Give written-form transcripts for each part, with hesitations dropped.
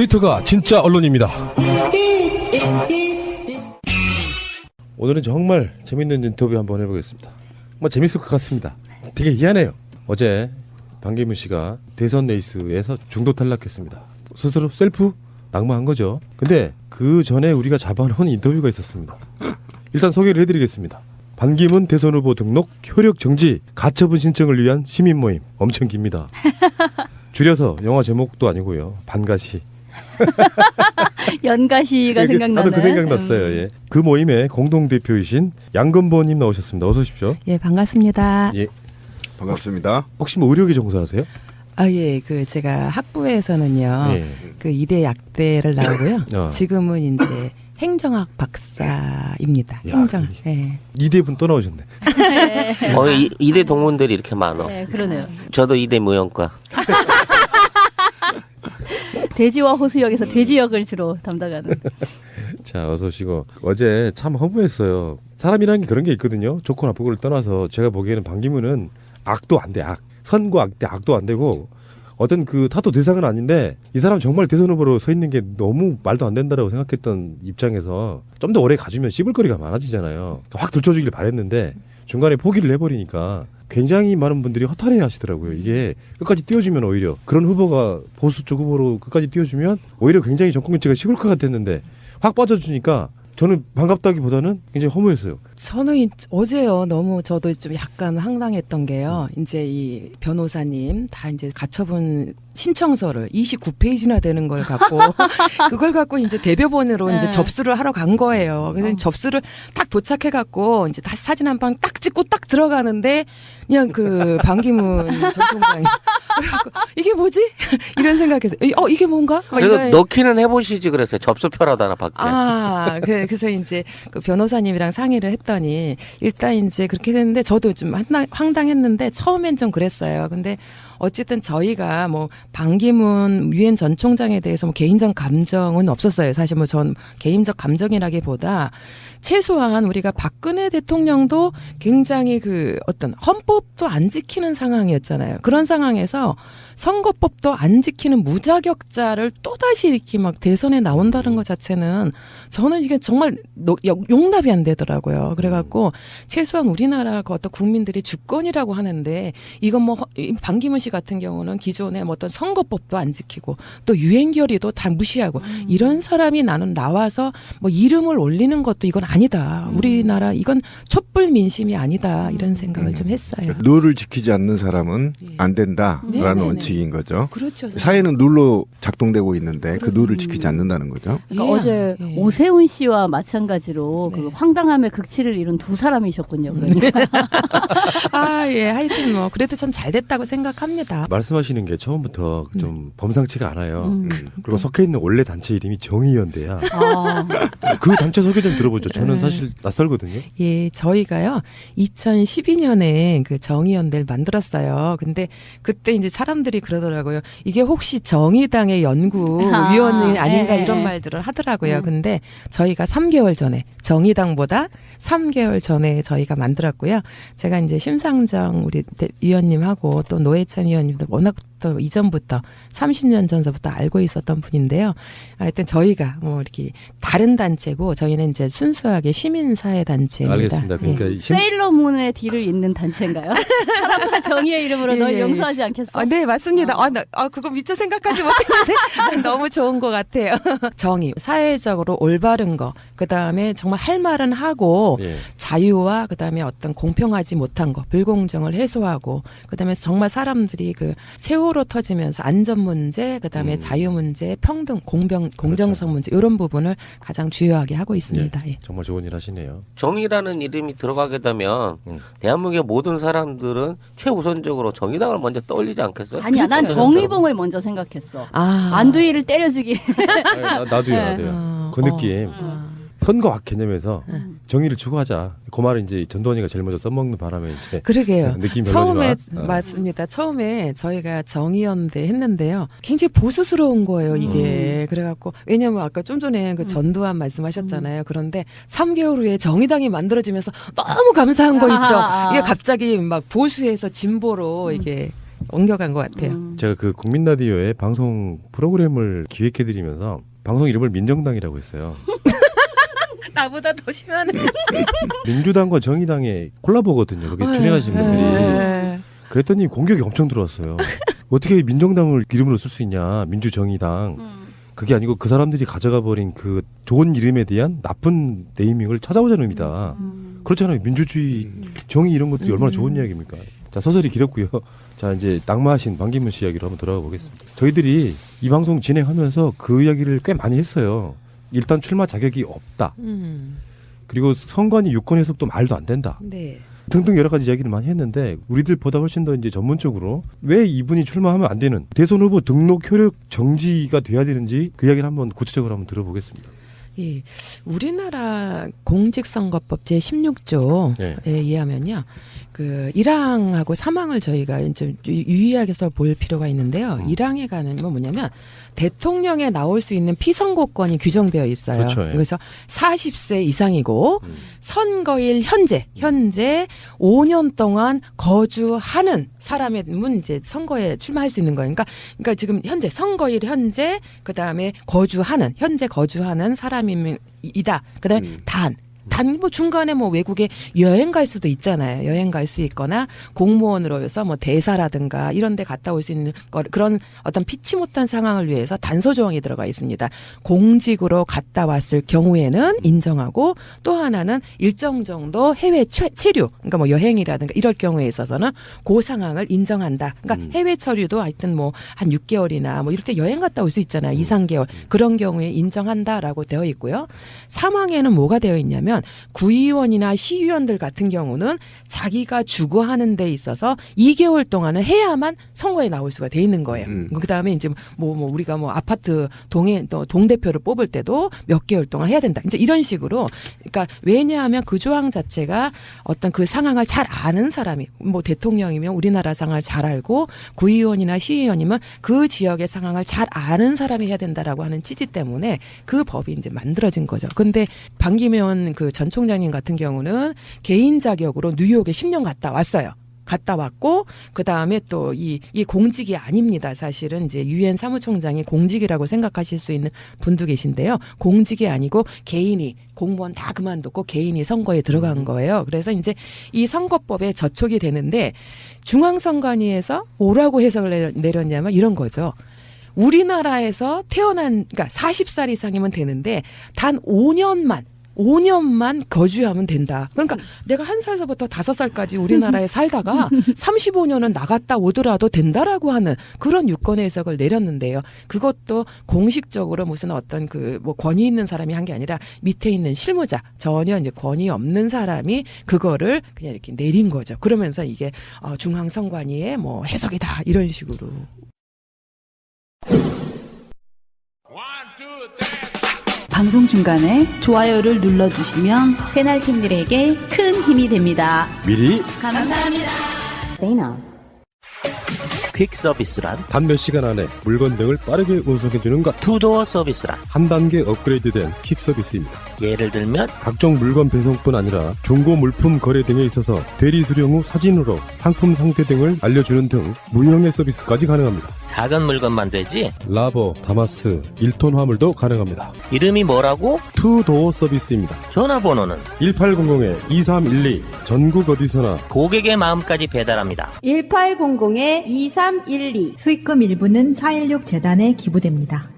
트위터가 진짜 언론입니다. 오늘은 정말 재밌는 인터뷰 한번 해보겠습니다. 정말 재밌을 것 같습니다. 되게 희한해요. 어제 반기문 씨가 대선 레이스에서 중도 탈락했습니다. 스스로 셀프 낙마한 거죠. 근데 그 전에 우리가 잡아놓은 인터뷰가 있었습니다. 일단 소개를 해드리겠습니다. 반기문 대선 후보 등록 효력 정지 가처분 신청을 위한 시민 모임. 엄청 깁니다. 줄여서 영화 제목도 아니고요. 반가시. 연가시가 생각나네. 나도 그 생각났어요. 예. 그 모임의 공동대표이신 양건보님 나오셨습니다. 어서 오십시오. 예, 반갑습니다. 예. 반갑습니다. 혹시 뭐 의료계 종사하세요? 아, 예, 제가 학부에서는요, 예. 이대 약대를 나오고요. 어. 지금은 이제 행정학 박사입니다. 야, 행정. 예. 이대분 또 나오셨네. 이대 동문들이 이렇게 많어. 네, 그러네요. 저도 이대 무용과. 돼지와 호수역에서 돼지역을 주로 담당하는. 자, 어서 오시고. 어제 참 허무했어요. 사람이라는 게 그런 게 있거든요. 좋고 나쁘고를 떠나서 제가 보기에는 반기문은 악도 안 돼. 악. 선과 악대 악도 안 되고 어떤 그 타도 대상은 아닌데 이 사람 정말 대선 후보로 서 있는 게 너무 말도 안 된다라고 생각했던 입장에서 좀 더 오래 가주면 씹을 거리가 많아지잖아요. 확 들춰주길 바랬는데 중간에 포기를 해버리니까 굉장히 많은 분들이 허탈해 하시더라고요. 이게 끝까지 띄워주면 오히려 그런 후보가 보수 쪽 후보로 끝까지 띄워주면 오히려 굉장히 정권 교체가 식을 것 같았는데 확 빠져주니까 저는 반갑다기보다는 굉장히 허무했어요. 저는 어제요, 너무 저도 좀 약간 황당했던 게요, 이제 이 변호사님 다 이제 가처분 신청서를 29페이지나 되는 걸 갖고 그걸 갖고 이제 대법원으로 이제 네. 접수를 하러 간 거예요. 그래서 접수를 딱 도착해 갖고 이제 다시 사진 한 방 딱 찍고 딱 들어가는데 그냥 그 반기문 전 총장이 그래갖고 이게 뭐지? 이런 생각해서 이게 뭔가? 막 그래도 이런- 넣기는 해보시지 그랬어요. 접수표라도 하나 받게. 아, 그래서 이제 그 변호사님이랑 상의를 했더니 일단 이제 그렇게 됐는데 저도 좀 황당했는데 처음엔 좀 그랬어요. 근데 어쨌든 저희가 뭐 반기문 유엔 전 총장에 대해서 뭐 개인적 감정은 없었어요. 사실 뭐 전 개인적 감정이라기보다 최소한 우리가 박근혜 대통령도 굉장히 그 어떤 헌법도 안 지키는 상황이었잖아요. 그런 상황에서 선거법도 안 지키는 무자격자를 또다시 이렇게 막 대선에 나온다는 것 자체는 저는 이게 정말 용납이 안 되더라고요. 그래갖고 최소한 우리나라 그 어떤 국민들이 주권이라고 하는데 이건 뭐 반기문 씨 같은 경우는 기존에 뭐 어떤 선거법도 안 지키고 또 유엔 결의도 다 무시하고 이런 사람이 나는 나와서 뭐 이름을 올리는 것도 이건 아니다. 우리나라 이건 촛불 민심이 아니다. 이런 생각을 좀 했어요. 룰을 지키지 않는 사람은 안 된다라는 네네네. 원칙인 거죠. 그렇죠. 사회는 룰로 작동되고 있는데 그 룰을 지키지 않는다는 거죠. 그러니까 예, 어제 예. 오세훈 씨와 마찬가지로 네. 그 황당함의 극치를 이룬 두 사람이셨군요. 그러니까. 아, 예. 하여튼 뭐 그래도 전 잘 됐다고 생각합니다. 말씀하시는 게 처음부터 좀 범상치가 않아요. 음. 그리고 속해 있는 원래 단체 이름이 정의연대야. 아, 그 단체 소개 좀 들어보죠. 저는 사실 낯설거든요. 예, 저희가요 2012년에 그 정의연대를 만들었어요. 근데 그때 이제 사람들이 그러더라고요. 이게 혹시 정의당의 연구위원이 아닌가 예, 이런 예. 말들을 하더라고요. 근데 저희가 3개월 전에 정의당보다 3개월 전에 저희가 만들었고요. 제가 이제 심상정 우리 위원님하고 또 노회찬 위원님도 워낙 또 이전부터 30년 전서부터 알고 있었던 분인데요. 하여튼 저희가 뭐 이렇게 다른 단체고 저희는 이제 순수하게 시민사회 단체입니다. 알겠습니다. 그러니까 이 세일러문의 뒤를 잇는 단체인가요? 사랑과 정의의 이름으로 널 예, 예. 용서하지 않겠어? 네, 맞습니다. 그거 미처 생각하지 못했는데 너무 좋은 것 같아요. 정의, 사회적으로 올바른 거, 그 다음에 정말 할 말은 하고 예. 자유와 그 다음에 어떤 공평하지 못한 거, 불공정을 해소하고 그 다음에 정말 사람들이 그 세월호 터지면서 안전 문제, 그 다음에 자유 문제, 평등, 공정성 문제 이런 부분을 가장 주요하게 하고 있습니다. 예. 정말 좋은 일 하시네요. 정의라는 이름이 들어가게 되면 대한민국의 모든 사람들은 최우선적으로 정의당을 먼저 떠올리지 않겠어요? 아니야, 난 그렇죠. 정의봉을 먼저 생각했어. 안두희를 때려주기. 나도요, 네. 나도요. 그 느낌. 선거학 개념에서 정의를 추구하자. 그 말을 이제 전두환이가 제일 먼저 써먹는 바람에 이제 그러게요. 느낌이 처음에 별로지만. 맞습니다. 처음에 저희가 정의연대 했는데요. 굉장히 보수스러운 거예요, 이게. 그래갖고 왜냐면 아까 좀 전에 그 전두환 말씀하셨잖아요. 그런데 3개월 후에 정의당이 만들어지면서 너무 감사한 거 있죠. 이게 갑자기 막 보수에서 진보로 이게 옮겨간 것 같아요. 제가 그 국민 라디오에 방송 프로그램을 기획해드리면서 방송 이름을 민정당이라고 했어요. 나보다 더 심하네. 민주당과 정의당의 콜라보거든요. 거기 출연하신 분들이. 네. 그랬더니 공격이 엄청 들어왔어요. 어떻게 민정당을 이름으로 쓸 수 있냐. 민주정의당. 그게 아니고 그 사람들이 가져가 버린 그 좋은 이름에 대한 나쁜 네이밍을 찾아오자는 의미다. 그렇잖아요. 민주주의, 정의 이런 것들이 얼마나 좋은 이야기입니까? 자, 서설이 길었고요. 자, 이제 낙마하신 반기문 씨 이야기로 한번 돌아가 보겠습니다. 저희들이 이 방송 진행하면서 그 이야기를 꽤 많이 했어요. 일단 출마 자격이 없다. 그리고 선관위 유권 해석도 말도 안 된다. 네. 등등 여러 가지 이야기를 많이 했는데 우리들보다 훨씬 더 이제 전문적으로 왜 이분이 출마하면 안 되는 대선 후보 등록 효력 정지가 돼야 되는지 그 이야기를 한번 구체적으로 한번 들어보겠습니다. 예, 우리나라 공직선거법 제 16조에 네. 의하면요, 그 1항하고 3항을 저희가 좀 유의하게서 볼 필요가 있는데요. 1항에 가는 건 뭐냐면 대통령에 나올 수 있는 피선거권이 규정되어 있어요. 그렇죠, 예. 그래서 40세 이상이고 선거일 현재 5년 동안 거주하는 사람이면 이제 선거에 출마할 수 있는 거예요. 그러니까 지금 현재 선거일 현재 그다음에 현재 거주하는 사람이다. 그다음에 단 뭐 중간에 뭐 외국에 여행 갈 수도 있잖아요. 여행 갈 수 있거나 공무원으로 해서 뭐 대사라든가 이런 데 갔다 올 수 있는 그런 어떤 피치 못한 상황을 위해서 단서 조항이 들어가 있습니다. 공직으로 갔다 왔을 경우에는 인정하고 또 하나는 일정 정도 해외 체류, 그러니까 뭐 여행이라든가 이럴 경우에 있어서는 그 상황을 인정한다. 그러니까 해외 처류도 하여튼 뭐 한 6개월이나 뭐 이렇게 여행 갔다 올 수 있잖아요. 2, 3개월. 그런 경우에 인정한다라고 되어 있고요. 3항에는 뭐가 되어 있냐면 구의원이나 시의원들 같은 경우는 자기가 주거하는 데 있어서 2개월 동안은 해야만 선거에 나올 수가 돼 있는 거예요. 그다음에 이제 뭐 우리가 뭐 아파트 동대표를 뽑을 때도 몇 개월 동안 해야 된다. 이제 이런 식으로. 그러니까 왜냐하면 그 조항 자체가 어떤 그 상황을 잘 아는 사람이 뭐 대통령이면 우리나라 상황을 잘 알고 구의원이나 시의원이면 그 지역의 상황을 잘 아는 사람이 해야 된다라고 하는 취지 때문에 그 법이 이제 만들어진 거죠. 근데 반기문 그 전 총장님 같은 경우는 개인 자격으로 뉴욕에 10년 갔다 왔어요. 갔다 왔고 그다음에 또 이 공직이 아닙니다. 사실은 이제 유엔 사무총장이 공직이라고 생각하실 수 있는 분도 계신데요. 공직이 아니고 개인이 공무원 다 그만두고 개인이 선거에 들어간 거예요. 그래서 이제 이 선거법에 저촉이 되는데 중앙선관위에서 뭐라고 해석을 내렸냐면 이런 거죠. 우리나라에서 그러니까 40살 이상이면 되는데 단 5년만 거주하면 된다. 그러니까 내가 1살서부터 5살까지 우리나라에 살다가 35년은 나갔다 오더라도 된다라고 하는 그런 유권 해석을 내렸는데요. 그것도 공식적으로 무슨 어떤 그 뭐 권위 있는 사람이 한 게 아니라 밑에 있는 실무자, 전혀 이제 권위 없는 사람이 그거를 그냥 이렇게 내린 거죠. 그러면서 이게 중앙선관위의 뭐 해석이다 이런 식으로. 방송 중간에 좋아요를 눌러주시면 새날팀들에게 큰 힘이 됩니다. 미리 감사합니다. 퀵 서비스란 단 몇 시간 안에 물건 등을 빠르게 운송해주는 것. 투도어 서비스란 한 단계 업그레이드된 킥 서비스입니다. 예를 들면 각종 물건 배송뿐 아니라 중고 물품 거래 등에 있어서 대리 수령 후 사진으로 상품 상태 등을 알려주는 등 무형의 서비스까지 가능합니다. 작은 물건만 되지 라버, 다마스, 1톤 화물도 가능합니다. 이름이 뭐라고? 투도어 서비스입니다. 전화번호는 1800-2312 전국 어디서나 고객의 마음까지 배달합니다. 1800-2312 수익금 일부는 416 재단에 기부됩니다.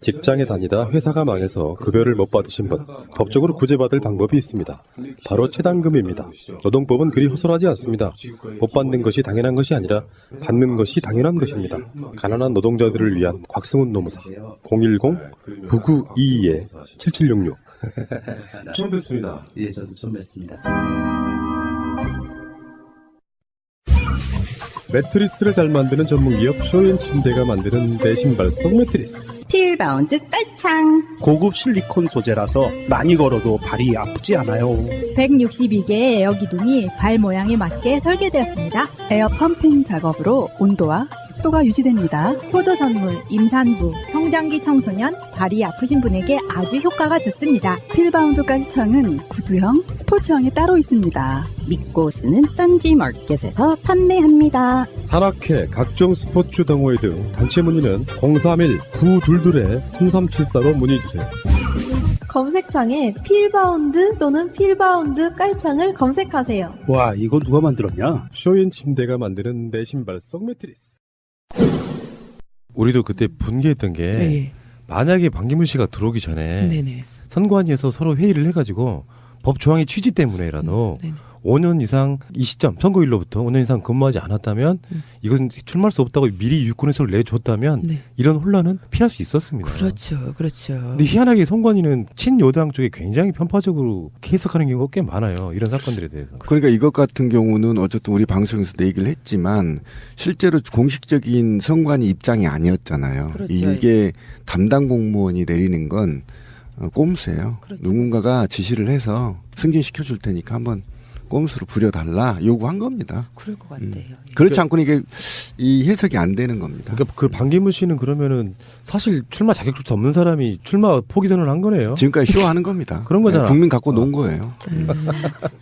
직장에 다니다 회사가 망해서 급여를 못 받으신 분, 법적으로 구제받을 방법이 있습니다. 바로 체당금입니다. 노동법은 그리 허술하지 않습니다. 못 받는 것이 당연한 것이 아니라 받는 것이 당연한 것입니다. 가난한 노동자들을 위한 곽승훈 노무사 010-9922-7766 처음 뵙습니다. 예, 저도 처음 뵙습니다. 매트리스를 잘 만드는 전문기업 쇼앤침대가 만드는 내 신발성 매트리스. 필바운드 깔창. 고급 실리콘 소재라서 많이 걸어도 발이 아프지 않아요. 162개의 에어 기둥이 발 모양에 맞게 설계되었습니다. 에어 펌핑 작업으로 온도와 습도가 유지됩니다. 포도 선물, 임산부, 성장기 청소년, 발이 아프신 분에게 아주 효과가 좋습니다. 필바운드 깔창은 구두형, 스포츠형이 따로 있습니다. 믿고 쓰는 딴지 마켓에서 판매합니다. 산악회, 각종 스포츠 동호회 등 단체 문의는 031-922-3374로 문의주세요. 검색창에 필바운드 또는 필바운드 깔창을 검색하세요. 와, 이거 누가 만들었냐? 쇼인 침대가 만드는 내 신발성 매트리스. 우리도 그때 분개했던 게 네. 만약에 반기문 씨가 들어오기 전에 네네. 선관위에서 서로 회의를 해가지고 법 조항의 취지 때문에라도 네네. 5년 이상 이 시점 선거일로부터 5년 이상 근무하지 않았다면 이건 출마할 수 없다고 미리 유권해서를 내줬다면 네. 이런 혼란은 피할 수 있었습니다. 그렇죠, 그렇죠. 근데 희한하게 선관위는 친여당 쪽에 굉장히 편파적으로 해석하는 경우가 꽤 많아요. 이런 사건들에 대해서. 그러니까 이것 같은 경우는 어쨌든 우리 방송에서 얘기를 했지만 실제로 공식적인 선관위 입장이 아니었잖아요. 그렇죠. 이게 담당 공무원이 내리는 건 꼼수예요. 그렇죠. 누군가가 지시를 해서 승진시켜 줄 테니까 한번 꼼수로 부려달라 요구한 겁니다. 그럴 것 같아요. 그렇지 않고는 이게 이 해석이 안 되는 겁니다. 그러니까 그 반기문 씨는 그러면은 사실 출마 자격조차 없는 사람이 출마 포기 선언을 한 거네요. 지금까지 쇼하는 겁니다. 그런 거잖아. 국민 갖고 논 거예요.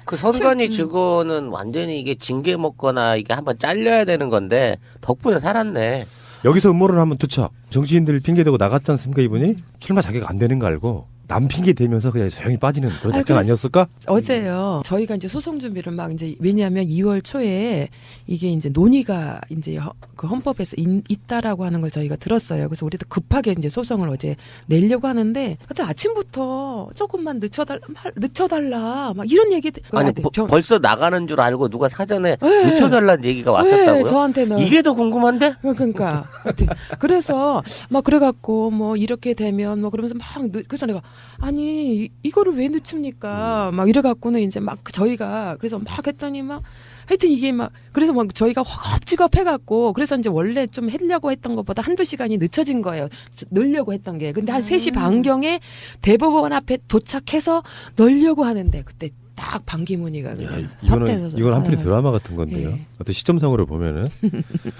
그 선관위 직원은 완전히 이게 징계 먹거나 이게 한번 잘려야 되는 건데 덕분에 살았네. 여기서 음모를 한번 투척. 정치인들 핑계대고 나갔지 않습니까 이분이? 출마 자격 안 되는 거 알고 남 핑계 대면서 그냥 조용히 빠지는 그런 작전 아니었을까? 어제요. 저희가 이제 소송 준비를 막 이제 왜냐하면 2월 초에 이게 이제 논의가 이제 그 헌법에서 있다라고 하는 걸 저희가 들었어요. 그래서 우리도 급하게 이제 소송을 어제 내려고 하는데 하여튼 아침부터 조금만 늦춰달라 막 이런 얘기. 아니 벌써 나가는 줄 알고 누가 사전에 늦춰달라는 얘기가 왔었다고요? 네, 저한테는 이게 더 궁금한데? 그러니까 그래서 막 그래갖고 뭐 이렇게 되면 뭐 그러면서 막 그래서 내가 아니 이거를 왜 늦춥니까 막 이래갖고는 이제 막 저희가 그래서 막 했더니 막 하여튼 이게 막 그래서 막 저희가 허겁지겁 해갖고 그래서 이제 원래 좀 하려고 했던 것보다 한두 시간이 늦춰진 거예요. 넣으려고 했던 게. 근데 한 3시 반경에 대법원 앞에 도착해서 넣으려고 하는데 그때 딱 반기문이가 이건 한편의 드라마 같은 건데요. 네. 어떤 시점상으로 보면은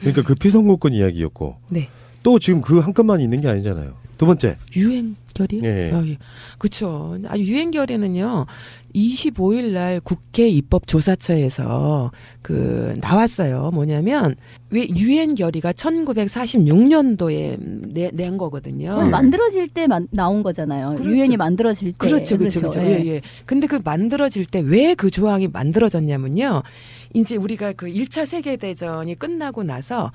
그러니까 그 피선거권 이야기였고 네. 또 지금 그 한 건만 있는 게 아니잖아요. 두 번째 유행결이요? 예. 그렇죠. 유행결에는요. 25일 날 국회 입법조사처에서 그 나왔어요. 뭐냐면 왜 유엔결의가 1946년도에 낸 거거든요. 그럼 만들어질 때 나온 거잖아요. 그렇죠. 유엔이 만들어질 때. 그렇죠. 예. 근데 그 만들어질 때 왜 그 조항이 만들어졌냐면요. 이제 우리가 그 1차 세계대전이 끝나고 나서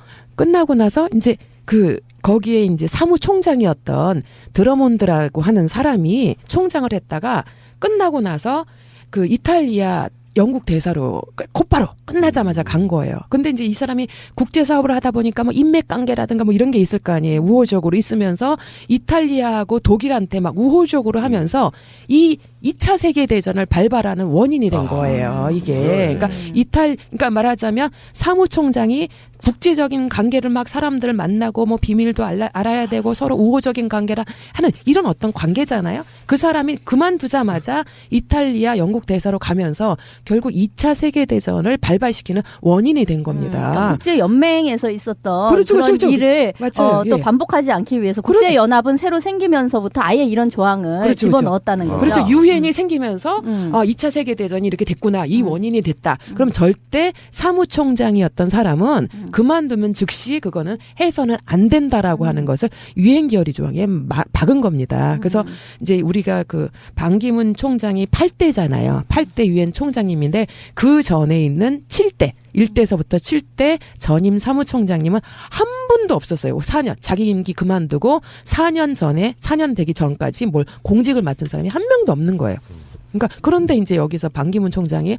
이제 그 거기에 이제 사무총장이었던 드러몬드라고 하는 사람이 총장을 했다가 끝나고 나서 그 이탈리아 영국 대사로 곧바로 끝나자마자 간 거예요. 근데 이제 이 사람이 국제 사업을 하다 보니까 뭐 인맥 관계라든가 뭐 이런 게 있을 거 아니에요. 우호적으로 있으면서 이탈리아하고 독일한테 막 우호적으로 하면서 이 2차 세계 대전을 발발하는 원인이 된 거예요. 이게. 그러니까 그러니까 말하자면 사무총장이 국제적인 관계를 막 사람들 만나고 뭐 비밀도 알아야 되고 서로 우호적인 관계라 하는 이런 어떤 관계잖아요. 그 사람이 그만두자마자 이탈리아 영국 대사로 가면서 결국 2차 세계 대전을 발발시키는 원인이 된 겁니다. 그러니까 국제 연맹에서 있었던 그렇죠, 그런 그렇죠. 일을 맞아요. 또 예. 반복하지 않기 위해서 국제 연합은 새로 생기면서부터 아예 이런 조항을 그렇죠, 집어넣었다는 거죠. 그렇죠. 유엔이 생기면서 2차 세계 대전이 이렇게 됐구나. 이 원인이 됐다. 그럼 절대 사무총장이었던 사람은 그만두면 즉시 그거는 해서는 안 된다라고 하는 것을 유엔결의 조항에 박은 겁니다. 그래서 이제 우리가 그 반기문 총장이 8대잖아요. 8대 유엔 총장님인데 그 전에 있는 7대 1대에서부터 7대 전임 사무총장님은 한 분도 없었어요. 4년 자기 임기 그만두고 4년 되기 전까지 뭘 공직을 맡은 사람이 한 명도 없는 거예요. 그러니까 그런데 이제 여기서 반기문 총장이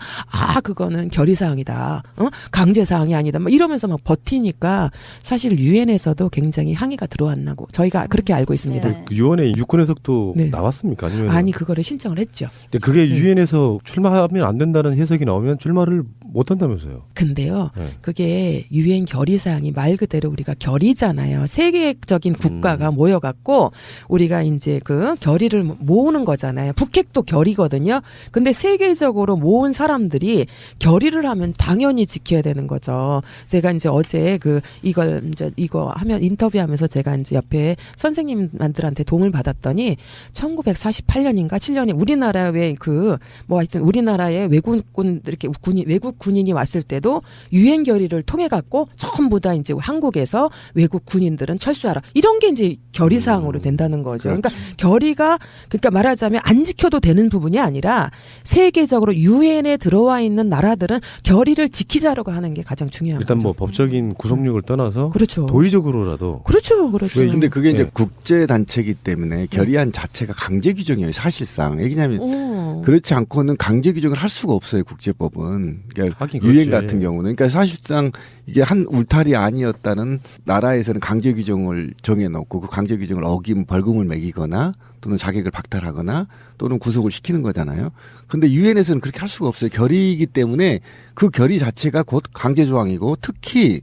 그거는 결의사항이다, 강제사항이 아니다, 막 이러면서 막 버티니까 사실 유엔에서도 굉장히 항의가 들어왔나고 저희가 그렇게 알고 있습니다. 네. 그 유엔의 유권 해석도 네. 나왔습니까? 아니면 아니 그거를 신청을 했죠. 근데 그게 유엔에서 출마하면 안 된다는 해석이 나오면 출마를 못한다면서요. 근데요, 네. 그게 유엔 결의사항이 말 그대로 우리가 결의잖아요. 세계적인 국가가 모여갖고 우리가 이제 그 결의를 모으는 거잖아요. 북핵도 결의거든요. 근데 세계적으로 모은 사람들이 결의를 하면 당연히 지켜야 되는 거죠. 제가 이제 어제 이거 하면 인터뷰하면서 제가 이제 옆에 선생님들한테 도움을 받았더니 1948년인가 7년에 우리나라 하여튼 우리나라에 외국군 이렇게 외국 군인이 왔을 때도 유엔 결의를 통해 갖고 전부 다 이제 한국에서 외국 군인들은 철수하라. 이런 게 이제 결의 사항으로 된다는 거죠. 그렇죠. 그러니까 결의가 그러니까 말하자면 안 지켜도 되는 부분이 아니라 세계적으로 유엔에 들어와 있는 나라들은 결의를 지키자라고 하는 게 가장 중요한 일단 거죠. 뭐 법적인 구속력을 떠나서 그렇죠. 도의적으로라도 그렇죠. 왜 근데 그게 이제 네. 국제 단체이기 때문에 결의안 자체가 강제 규정이에요. 사실상. 왜냐하면 그렇지 않고는 강제 규정을 할 수가 없어요. 국제법은. 그러니까 하긴 유엔 그렇지. 같은 경우는. 그러니까 사실상 이게 한 울타리 아니었다는 나라에서는 강제 규정을 정해놓고 그 강제 규정을 어기면 벌금을 매기거나 또는 자격을 박탈하거나 또는 구속을 시키는 거잖아요. 근데 유엔에서는 그렇게 할 수가 없어요. 결의이기 때문에 그 결의 자체가 곧 강제 조항이고 특히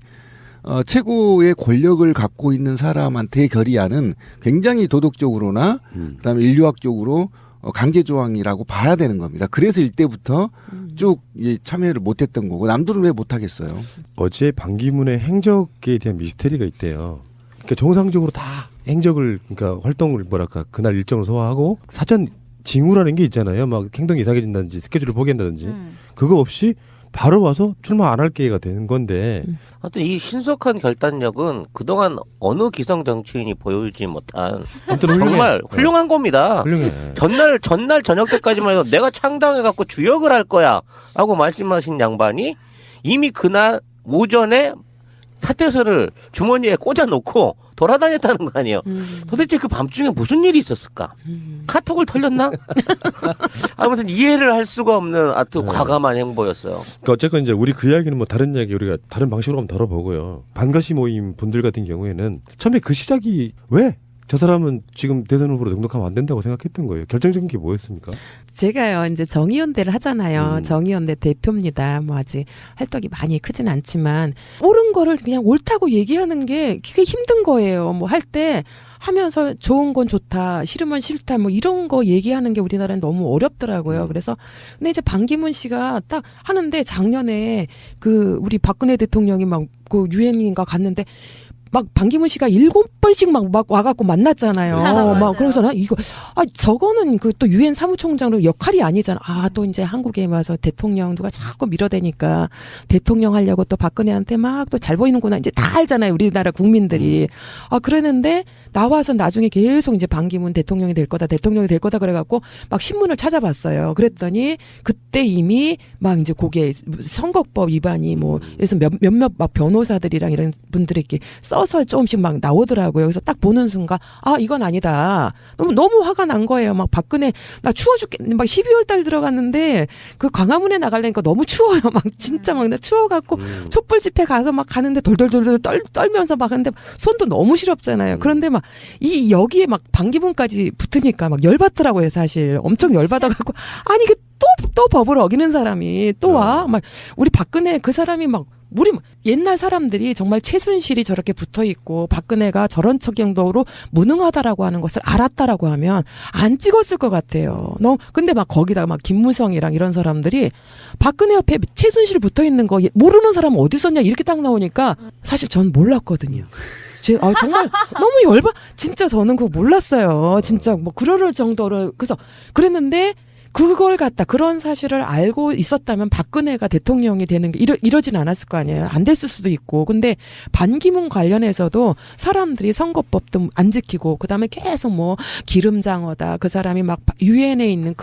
최고의 권력을 갖고 있는 사람한테 결의안은 굉장히 도덕적으로나 그다음에 인류학적으로 강제 조항이라고 봐야 되는 겁니다. 그래서 이때부터 쭉 참여를 못했던 거고 남들은 왜 못하겠어요? 어제 반기문의 행적에 대한 미스테리가 있대요. 그러니까 정상적으로 다 행적을 그러니까 활동을 그날 일정을 소화하고 사전 징후라는 게 있잖아요. 막 행동이 이상해진다든지 스케줄을 포기한다든지 그거 없이 바로 와서 출마 안 할 기회가 되는 건데 하여튼 이 신속한 결단력은 그동안 어느 기성 정치인이 보여주지 못한 아무튼 훌륭해. 정말 훌륭한 겁니다. 훌륭해. 전날 저녁 때까지만 해도 내가 창당해갖고 주역을 할 거야 라고 말씀하신 양반이 이미 그날 오전에 사퇴서를 주머니에 꽂아놓고 돌아다녔다는 거 아니에요. 도대체 그 밤중에 무슨 일이 있었을까? 카톡을 털렸나? 아무튼 이해를 할 수가 없는 아주 과감한 행보였어요. 그러니까 어쨌건 이제 우리 그 이야기는 뭐 다른 이야기 우리가 다른 방식으로 한번 다뤄보고요. 반가시 모임 분들 같은 경우에는 처음에 그 시작이 왜? 저 사람은 지금 대선 후보로 등록하면 안 된다고 생각했던 거예요. 결정적인 게 뭐였습니까? 제가요, 이제 정의연대를 하잖아요. 정의연대 대표입니다. 뭐 아직 활동이 많이 크진 않지만, 옳은 거를 그냥 옳다고 얘기하는 게 그게 힘든 거예요. 뭐 할 때 하면서 좋은 건 좋다, 싫으면 싫다, 뭐 이런 거 얘기하는 게 우리나라는 너무 어렵더라고요. 그래서, 근데 이제 반기문 씨가 딱 하는데 작년에 우리 박근혜 대통령이 막 그 유엔인가 갔는데, 막 반기문 씨가 7번씩 막 와갖고 만났잖아요. 막 그래서 나 이거 저거는 그 또 유엔 사무총장으로 역할이 아니잖아. 또 이제 한국에 와서 대통령 누가 자꾸 밀어대니까 대통령 하려고 또 박근혜한테 막 또 잘 보이는구나. 이제 다 알잖아요. 우리나라 국민들이. 그랬는데 나와서 나중에 계속 이제 반기문 대통령이 될 거다 그래갖고 막 신문을 찾아봤어요. 그랬더니 그때 이미 막 이제 거기에 선거법 위반이 뭐 그래서 몇몇 막 변호사들이랑 이런 분들이 이렇게 써서 조금씩 막 나오더라고요. 그래서 딱 보는 순간 이건 아니다. 너무 화가 난 거예요. 막 박근혜 나 추워 죽겠네. 막 12월 달 들어갔는데 그 광화문에 나가려니까 너무 추워요. 막 진짜 막 나 추워갖고 촛불 집회 가서 막 가는데 돌돌돌돌 떨면서 막 하는데 손도 너무 시렵잖아요. 그런데 막 여기에 막 반기문까지 붙으니까 막 열받더라고요. 사실 엄청 열받아갖고 이게 또 법을 어기는 사람이 또 와. 막 우리 박근혜 그 사람이 막 우리 옛날 사람들이 정말 최순실이 저렇게 붙어 있고 박근혜가 저런 적용도로 무능하다라고 하는 것을 알았다라고 하면 안 찍었을 것 같아요. 근데 막 거기다가 막 김무성이랑 이런 사람들이 박근혜 옆에 최순실 붙어 있는 거 모르는 사람 어디 있었냐 이렇게 딱 나오니까 사실 전 몰랐거든요. 정말 너무 진짜 저는 그거 몰랐어요. 진짜 뭐 그럴 정도로 그래서 그랬는데 그걸 그런 사실을 알고 있었다면 박근혜가 대통령이 되는 게 이러진 않았을 거 아니에요. 안 됐을 수도 있고. 근데 반기문 관련해서도 사람들이 선거법도 안 지키고 그다음에 계속 뭐 기름장어다. 그 사람이 막 유엔에 있는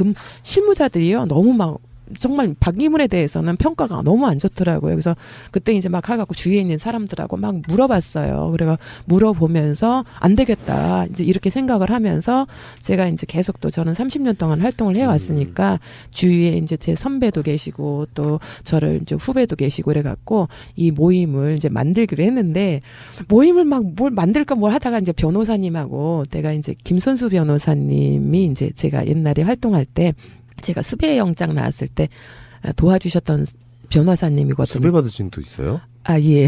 실무자들이요. 너무 막 정말 반기문에 대해서는 평가가 너무 안 좋더라고요. 그래서 그때 이제 막 해갖고 주위에 있는 사람들하고 막 물어봤어요. 그래가 물어보면서 안 되겠다. 이제 이렇게 생각을 하면서 제가 이제 계속 또 저는 30년 동안 활동을 해왔으니까 주위에 이제 제 선배도 계시고 또 저를 이제 후배도 계시고 그래갖고 이 모임을 이제 만들기로 했는데 모임을 막 뭘 만들까 뭘 하다가 이제 변호사님하고 내가 이제 김선수 변호사님이 이제 제가 옛날에 활동할 때 제가 수배 영장 나왔을 때 도와주셨던 변호사님이거든요. 수배 받으신 도 있어요? 아, 예.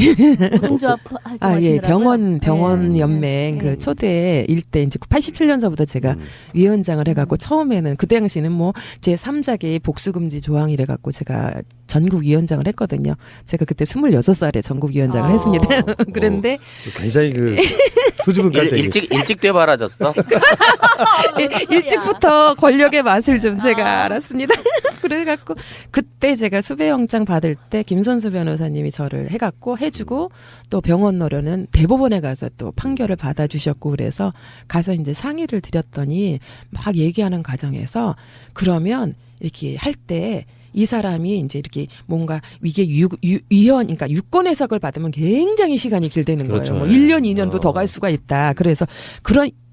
노동조합 아, 예. 활동하시더라고요. 병원 네. 연맹 그 초대 일때 이제 87년서부터 제가 위원장을 해갖고 처음에는 그 당시는 뭐 제 3자기 복수금지 조항이래 갖고 제가 전국 위원장을 했거든요. 제가 그때 26살에 전국 위원장을 했습니다. 그런데 굉장히 그 수줍은 깔때기. 일찍 되바라졌어. 일찍부터 권력의 맛을 좀 제가 알았습니다. 그래갖고 그때 제가 수배영장 받을 때 김선수 변호사님이 저를 해갖고 해주고 또 병원 노려는 대법원에 가서 또 판결을 받아주셨고 그래서 가서 이제 상의를 드렸더니 막 얘기하는 과정에서 그러면 이렇게 할 때 이 사람이 이제 이렇게 뭔가 이게 위헌, 그러니까 유권 해석을 받으면 굉장히 시간이 길다는 그렇죠. 거예요. 뭐 1년, 2년도 더 갈 수가 있다. 그래서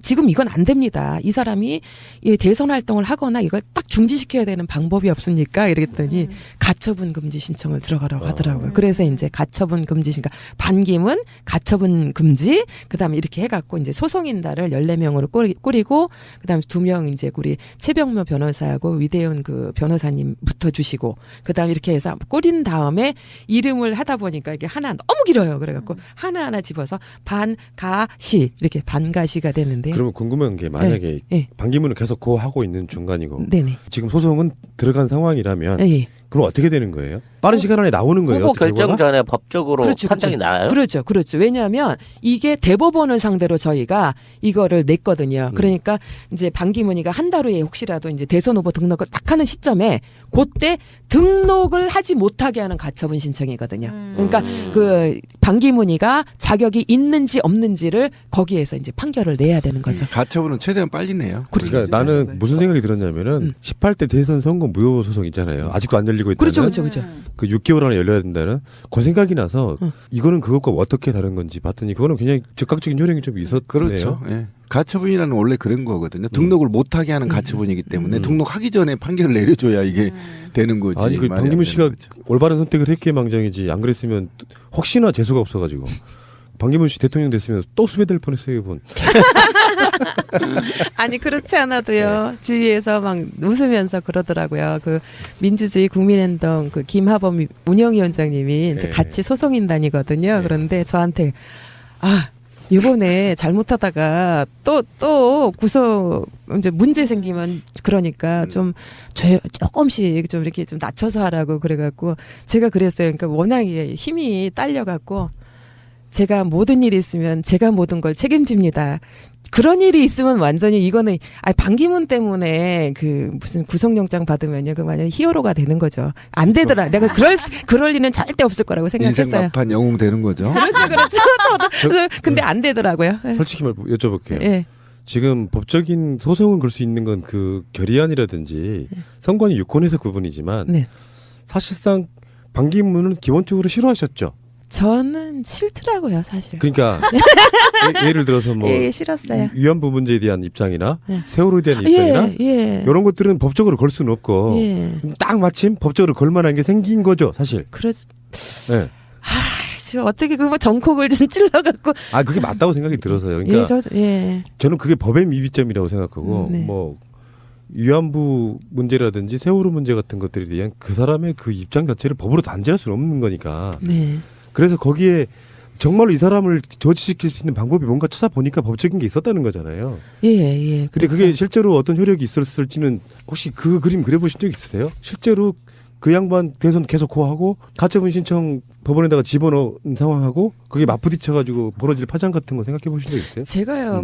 지금 이건 안 됩니다. 이 사람이 이 대선 활동을 하거나 이걸 딱 중지시켜야 되는 방법이 없습니까? 이랬더니 가처분 금지 신청을 들어가라고 하더라고요. 그래서 이제 가처분 금지 신청, 반기문 가처분 금지, 그다음에 이렇게 해갖고 이제 소송인단을 14명으로 꾸리고, 그다음에 2명 이제 우리 최병묘 변호사하고 위대훈 그 변호사님 붙어주시고, 그다음에 이렇게 해서 꾸린 다음에 이름을 하다 보니까 이게 하나 너무 길어요. 그래갖고 하나하나 집어서 반가시 이렇게 반가시가 되는데. 그러면 궁금한 게 만약에 네. 반기문을 계속 고하고 있는 중간이고 네네. 지금 소송은 들어간 상황이라면 예. 그럼 어떻게 되는 거예요? 빠른 시간 안에 나오는 거예요? 후보 결과가? 결정 전에 법적으로 그렇죠, 판단이 그렇죠. 나요? 그렇죠. 왜냐하면 이게 대법원을 상대로 저희가 이거를 냈거든요. 그러니까 이제 반기문이가 한 달 후에 혹시라도 이제 대선 후보 등록을 딱 하는 시점에 그때 등록을 하지 못하게 하는 가처분 신청이거든요. 그러니까 그 반기문이가 자격이 있는지 없는지를 거기에서 이제 판결을 내야 되는 거죠. 가처분은 최대한 빨리 내요. 그러니까 나는 무슨 생각이 들었냐면은 18대 대선 선거 무효 소송 있잖아요. 아직도 안 열리고 있다는. 그렇죠. 그 6개월 안에 열려야 된다는 그 생각이 나서 이거는 그것과 어떻게 다른 건지 봤더니 그거는 굉장히 즉각적인 효력이 좀 있었네요. 그렇죠. 예. 가처분이라는 원래 그런 거거든요. 등록을 못하게 하는 가처분이기 때문에 등록하기 전에 판결을 내려줘야 이게 되는 거지. 아니 그 말이 반기문 안 씨가 되는 거죠. 올바른 선택을 했기에 망정이지 안 그랬으면 혹시나 재수가 없어가지고 반기문 씨 대통령 됐으면 또 수배될 뻔했어요 이분. 아니 그렇지 않아도요. 주위에서 막 웃으면서 그러더라고요. 그 민주주의 국민행동 그 김하범 운영위원장님이 이제 네. 같이 소송인단이거든요. 네. 그런데 저한테 이번에 잘못하다가 또 구속 이제 문제 생기면 그러니까 좀 조금씩 좀 이렇게 좀 낮춰서 하라고 그래갖고 제가 그랬어요. 그러니까 워낙에 힘이 딸려갖고 제가 모든 일이 있으면 제가 모든 걸 책임집니다. 그런 일이 있으면 완전히 이거는 반기문 때문에 그 무슨 구속영장 받으면요 그 만약 히어로가 되는 거죠. 안 되더라. 내가 그럴 일은 절대 없을 거라고 생각했어요. 인생 막판 영웅 되는 거죠. 그렇죠. 저도 근데 안 되더라고요. 솔직히 말 여쭤볼게요. 예. 지금 법적인 소송을 걸 수 있는 건 그 결의안이라든지 선관위 유권 해석 부분이지만 네. 사실상 반기문은 기본적으로 싫어하셨죠. 저는 싫더라고요, 사실. 그러니까 예를 들어서 뭐 예, 싫었어요. 위안부 문제에 대한 입장이나 예. 세월호에 대한 입장이나 예. 이런 것들은 법적으로 걸 수는 없고 예. 딱 마침 법적으로 걸 만한 게 생긴 거죠, 사실. 네. 어떻게 그거 정콕을 좀 찔러갖고. 아 그게 맞다고 생각이 들어서요. 그러니까 저는 그게 법의 미비점이라고 생각하고 네. 뭐 위안부 문제라든지 세월호 문제 같은 것들에 대한 그 사람의 그 입장 자체를 법으로 단죄할 수는 없는 거니까. 네. 그래서 거기에 정말로 이 사람을 저지시킬 수 있는 방법이 뭔가 찾아보니까 법적인 게 있었다는 거잖아요. 예. 근데 그게 실제로 어떤 효력이 있었을지는 혹시 그 그림 그려보신 적 있으세요? 실제로 그 양반 대선 계속 고하고 가처분 신청 법원에다가 집어넣은 상황하고 그게 맞부딪혀가지고 벌어질 파장 같은 거 생각해 보신 적 있어요? 제가요,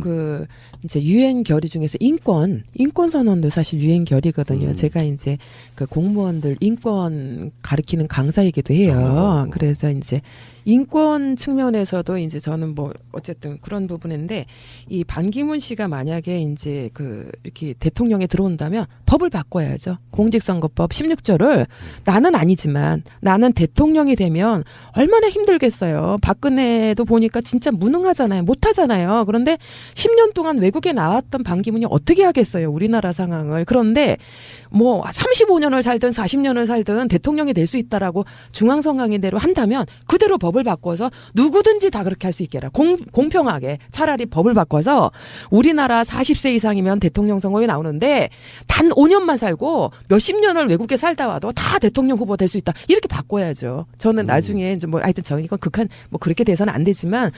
이제 유엔 결의 중에서 인권 선언도 사실 유엔 결의거든요. 제가 이제 그 공무원들 인권 가르치는 강사이기도 해요. 그래서 이제 인권 측면에서도 이제 저는 뭐 어쨌든 그런 부분인데 이 반기문 씨가 만약에 이제 그 이렇게 대통령에 들어온다면 법을 바꿔야죠. 공직선거법 16조를 나는 아니지만 나는 대통령이 되면 얼마나 힘들겠어요. 박근혜도 보니까 진짜 무능하잖아요. 못하잖아요. 그런데 10년 동안 외국에 나왔던 반기문이 어떻게 하겠어요. 우리나라 상황을. 그런데 뭐 35년을 살든 40년을 살든 대통령이 될 수 있다라고 중앙선관위대로 한다면 그대로 법을 바꿔서 누구든지 다 그렇게 할 수 있게 해라. 공평하게 차라리 법을 바꿔서 우리나라 40세 이상이면 대통령 선거에 나오는데 단 5년만 살고 몇십 년을 외국에 살다 와도 다 대통령 후보 될 수 있다. 이렇게 바꿔야죠. 저는 나중에 이제 뭐 하여튼 이건 극한 뭐 그렇게 돼서는 안 되지만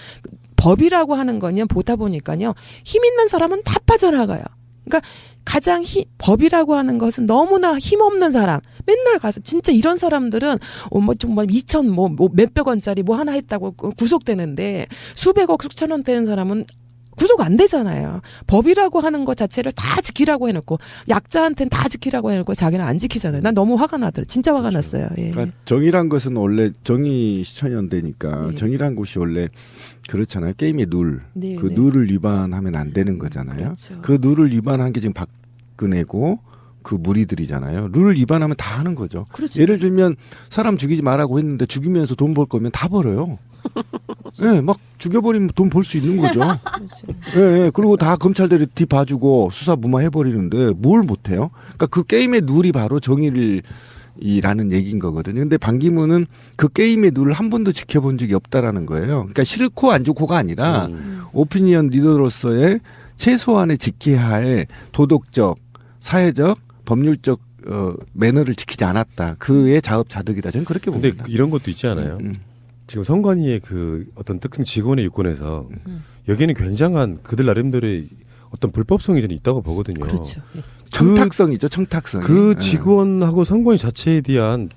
법이라고 하는 건요 보다 보니까요 힘 있는 사람은 다 빠져나가요. 그러니까 가장 법이라고 하는 것은 너무나 힘없는 사람 맨날 가서 진짜 이런 사람들은 뭐 정말 2천 뭐 몇백 원짜리 뭐 하나 했다고 구속되는데 수백억 수천원 되는 사람은 구속 안 되잖아요. 법이라고 하는 것 자체를 다 지키라고 해놓고 약자한테는 다 지키라고 해놓고 자기는 안 지키잖아요. 난 너무 화가 나더라고요. 진짜 화가 났어요. 예. 그러니까 정의란 것은 원래 정의 실천연대니까 정의란 것이 원래 그렇잖아요. 게임의 룰. 네, 그 네. 룰을 위반하면 안 되는 거잖아요. 그렇죠. 그 룰을 위반한 게 지금 박근혜고 그 무리들이잖아요. 룰을 위반하면 다 하는 거죠. 그렇죠. 예를 들면 사람 죽이지 말라고 했는데 죽이면서 돈 벌 거면 다 벌어요. 예, 막 죽여버리면 돈 벌 수 있는 거죠. 예, 예, 그리고 다 검찰들이 뒤 봐주고 수사 무마해버리는데 뭘 못해요? 그러니까 그 게임의 룰이 바로 정의를 이라는 얘기인 거거든요. 근데 반기문은 그 게임의 룰을 한 번도 지켜본 적이 없다라는 거예요. 그러니까 싫고 안 좋고가 아니라 오피니언 리더로서의 최소한의 지켜야 할 도덕적, 사회적, 법률적 매너를 지키지 않았다. 그의 자업자득이다. 저는 그렇게 근데 봅니다. 이런 것도 있지 않아요? 지금 선관위의 그 어떤 특정 직원의 유권에서 여기에는 굉장한 그들 나름대로의 어떤 불법성이 저는 있다고 보거든요. 그렇죠. 예. 청탁성이죠. 청탁성. 그 직원하고 선관위 자체에 대한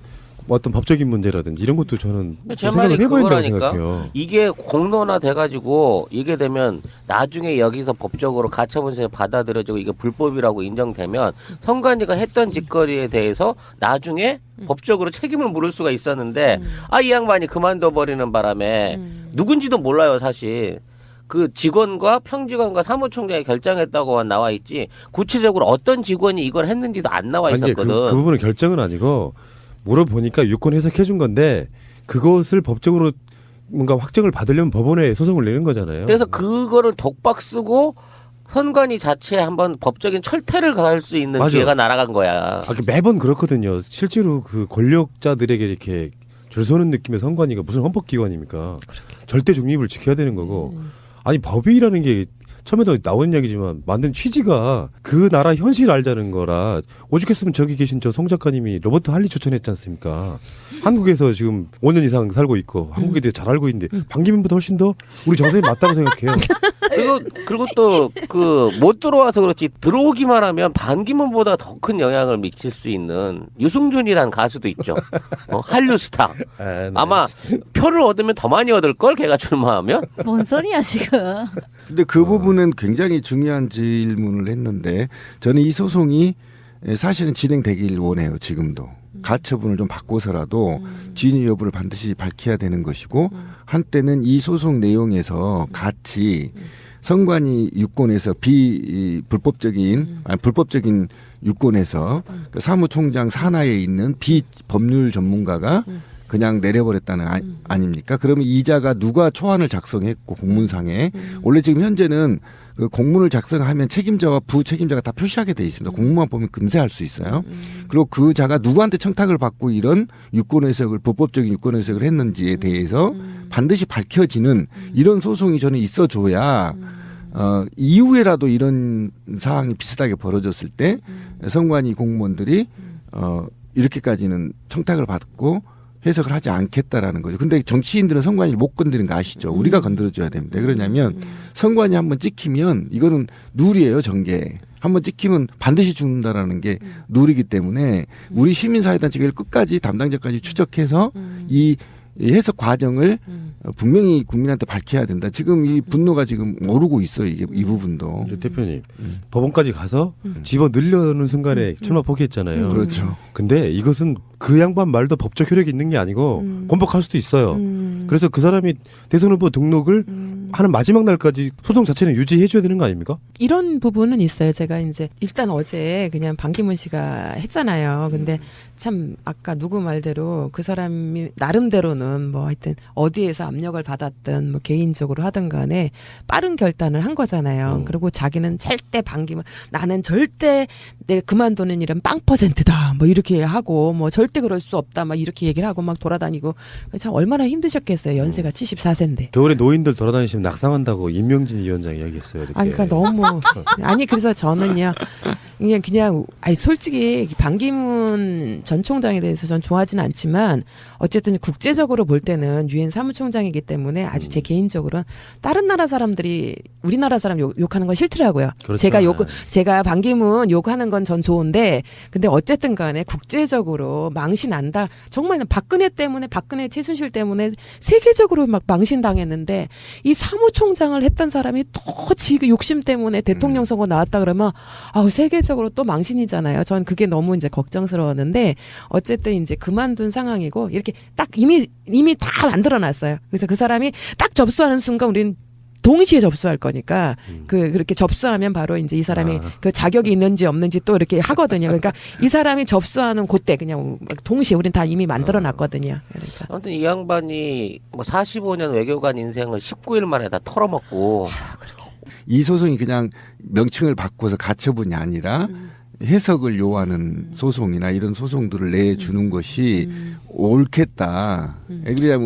어떤 법적인 문제라든지 이런 것도 저는 제 생각을 말이 해봐야 된다고 그거라니까. 생각해요. 이게 공론화 돼가지고 이게 되면 나중에 여기서 법적으로 가처분서에 받아들여지고 이게 불법이라고 인정되면 선관위가 했던 짓거리에 대해서 나중에 법적으로 책임을 물을 수가 있었는데 이 양반이 그만둬 버리는 바람에 누군지도 몰라요 사실. 그 직원과 평직원과 사무총장이 결정했다고만 나와 있지 구체적으로 어떤 직원이 이걸 했는지도 안 나와 아니, 이제 있었거든. 그 부분은 결정은 아니고 물어보니까 유권 해석해 준 건데 그것을 법적으로 뭔가 확정을 받으려면 법원에 소송을 내는 거잖아요. 그래서 그거를 독박 쓰고 선관위 자체에 한번 법적인 철퇴를 가할 수 있는 맞아. 기회가 날아간 거야. 매번 그렇거든요. 실제로 그 권력자들에게 이렇게 줄 서는 느낌의 선관위가 무슨 헌법기관입니까? 절대 중립을 지켜야 되는 거고. 아니 법이라는 게 처음에도 나온 이야기지만 만든 취지가 그 나라 현실을 알자는 거라 오죽했으면 저기 계신 저 송 작가님이 로버트 할리 추천했지 않습니까? 한국에서 지금 5년 이상 살고 있고 한국에 대해 잘 알고 있는데 반기문보다 훨씬 더 우리 정선이 맞다고 생각해요. 그리고 또 그 못 들어와서 그렇지 들어오기만 하면 반기문보다 더 큰 영향을 미칠 수 있는 유승준이라는 가수도 있죠. 한류 스타. 아마 표를 얻으면 더 많이 얻을 걸 걔가 출마하면. 뭔 소리야 지금. 근데 그 부분은 굉장히 중요한 질문을 했는데 저는 이 소송이 사실은 진행되길 원해요. 지금도. 가처분을 좀 바꿔서라도 진위 여부를 반드시 밝혀야 되는 것이고 한때는 이 소송 내용에서 같이 선관위 유권에서 불법적인 유권에서 그 사무총장 산하에 있는 비법률 전문가가 그냥 내려버렸다는 아닙니까? 그러면 이자가 누가 초안을 작성했고 공문상에 원래 지금 현재는 그 공문을 작성하면 책임자와 부책임자가 다 표시하게 돼 있습니다. 공문만 보면 금세할 수 있어요. 그리고 그 자가 누구한테 청탁을 받고 이런 유권 해석을 법적인 유권 해석을 했는지에 대해서 반드시 밝혀지는 이런 소송이 저는 있어줘야 이후에라도 이런 상황이 비슷하게 벌어졌을 때 선관위 공무원들이 이렇게까지는 청탁을 받고 해석을 하지 않겠다라는 거죠. 근데 정치인들은 선관위를 못 건드리는 거 아시죠? 우리가 건드려줘야 됩니다. 그러냐면 선관위 한번 찍히면 이거는 룰이에요, 전개. 한번 찍히면 반드시 죽는다라는 게 룰이기 때문에 우리 시민사회단체가 끝까지 담당자까지 추적해서 이 해석 과정을 분명히 국민한테 밝혀야 된다. 지금 이 분노가 지금 오르고 있어요. 이게 이 부분도. 대표님 법원까지 가서 집어 늘려는 순간에 출마 포기했잖아요. 그렇죠. 근데 이것은 그 양반 말도 법적 효력이 있는 게 아니고 번복할 수도 있어요. 그래서 그 사람이 대선 후보 등록을 하는 마지막 날까지 소송 자체는 유지해줘야 되는 거 아닙니까? 이런 부분은 있어요. 제가 이제 일단 어제 그냥 반기문 씨가 했잖아요. 근데 참 아까 누구 말대로 그 사람이 나름대로는 뭐 하여튼 어디에서 압력을 받았든 뭐 개인적으로 하든 간에 빠른 결단을 한 거잖아요. 그리고 자기는 절대 반기문 나는 절대 내가 그만두는 일은 0%다 뭐 이렇게 하고 뭐 절대 그럴 수 없다 막 이렇게 얘기를 하고 막 돌아다니고 참 얼마나 힘드셨겠어요. 연세가 74세인데. 겨울에 노인들 돌아다니시면 낙상한다고 임명진 위원장이 이야기했어요. 어저께. 아니, 그러니까 너무 아니 그래서 저는요 그냥 아니 솔직히 반기문 전 총장에 대해서 전 좋아하지는 않지만 어쨌든 국제적으로 볼 때는 유엔 사무총장이기 때문에 아주 제 개인적으로는 다른 나라 사람들이 우리나라 사람 욕하는 건 싫더라고요. 그렇죠. 제가 반기문 욕하는 건 전 좋은데 근데 어쨌든 간에 국제적으로 망신 난다. 정말 박근혜 때문에 박근혜 최순실 때문에 세계적으로 막 망신당했는데 이 사무총장을 했던 사람이 또 지금 욕심 때문에 대통령 선거 나왔다 그러면 아우 세계적으로 또 망신이잖아요. 전 그게 너무 이제 걱정스러웠는데 어쨌든 이제 그만둔 상황이고 이렇게 딱 이미 다 만들어놨어요. 그래서 그 사람이 딱 접수하는 순간 우리는 동시에 접수할 거니까 그렇게 접수하면 바로 이제 이 사람이 그 자격이 있는지 없는지 또 이렇게 하거든요. 그러니까 이 사람이 접수하는 그때 그냥 동시에 우리는 다 이미 만들어놨거든요. 그러니까. 아무튼 이 양반이 뭐 45년 외교관 인생을 19일 만에 다 털어먹고 이 소송이 그냥 명칭을 바꿔서 가처분이 아니라 해석을 요하는 소송이나 이런 소송들을 내주는 것이 옳겠다. 그래야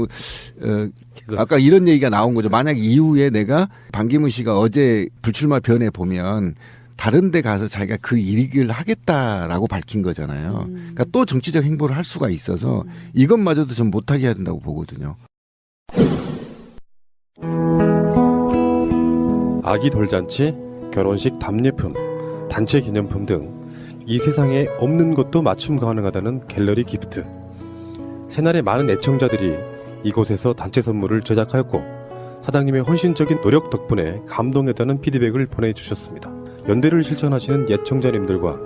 아까 이런 얘기가 나온 거죠. 만약 이후에 내가 반기문 씨가 어제 불출마 변에 보면 다른 데 가서 자기가 그 일을 하겠다라고 밝힌 거잖아요. 그러니까 또 정치적 행보를 할 수가 있어서 이것마저도 좀 못하게 해야 된다고 보거든요. 아기 돌잔치, 결혼식 답례품, 단체 기념품 등 이 세상에 없는 것도 맞춤 가능하다는 갤러리 기프트. 새날에 많은 애청자들이 이곳에서 단체 선물을 제작하였고 사장님의 헌신적인 노력 덕분에 감동했다는 피드백을 보내주셨습니다. 연대를 실천하시는 애청자님들과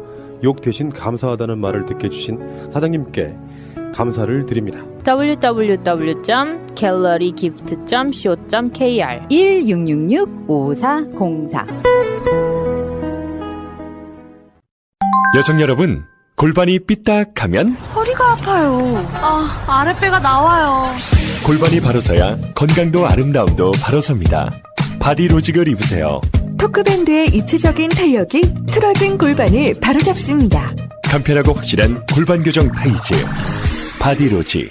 욕 대신 감사하다는 말을 듣게 해주신 사장님께 감사를 드립니다. www.gallerygift.co.kr 1666-5404 여성 여러분, 골반이 삐딱하면 허리가 아파요. 아랫배가 나와요. 골반이 바로서야 건강도 아름다움도 바로섭니다. 바디로직을 입으세요. 토크밴드의 입체적인 탄력이 틀어진 골반을 바로잡습니다. 간편하고 확실한 골반 교정 타이즈 바디로직.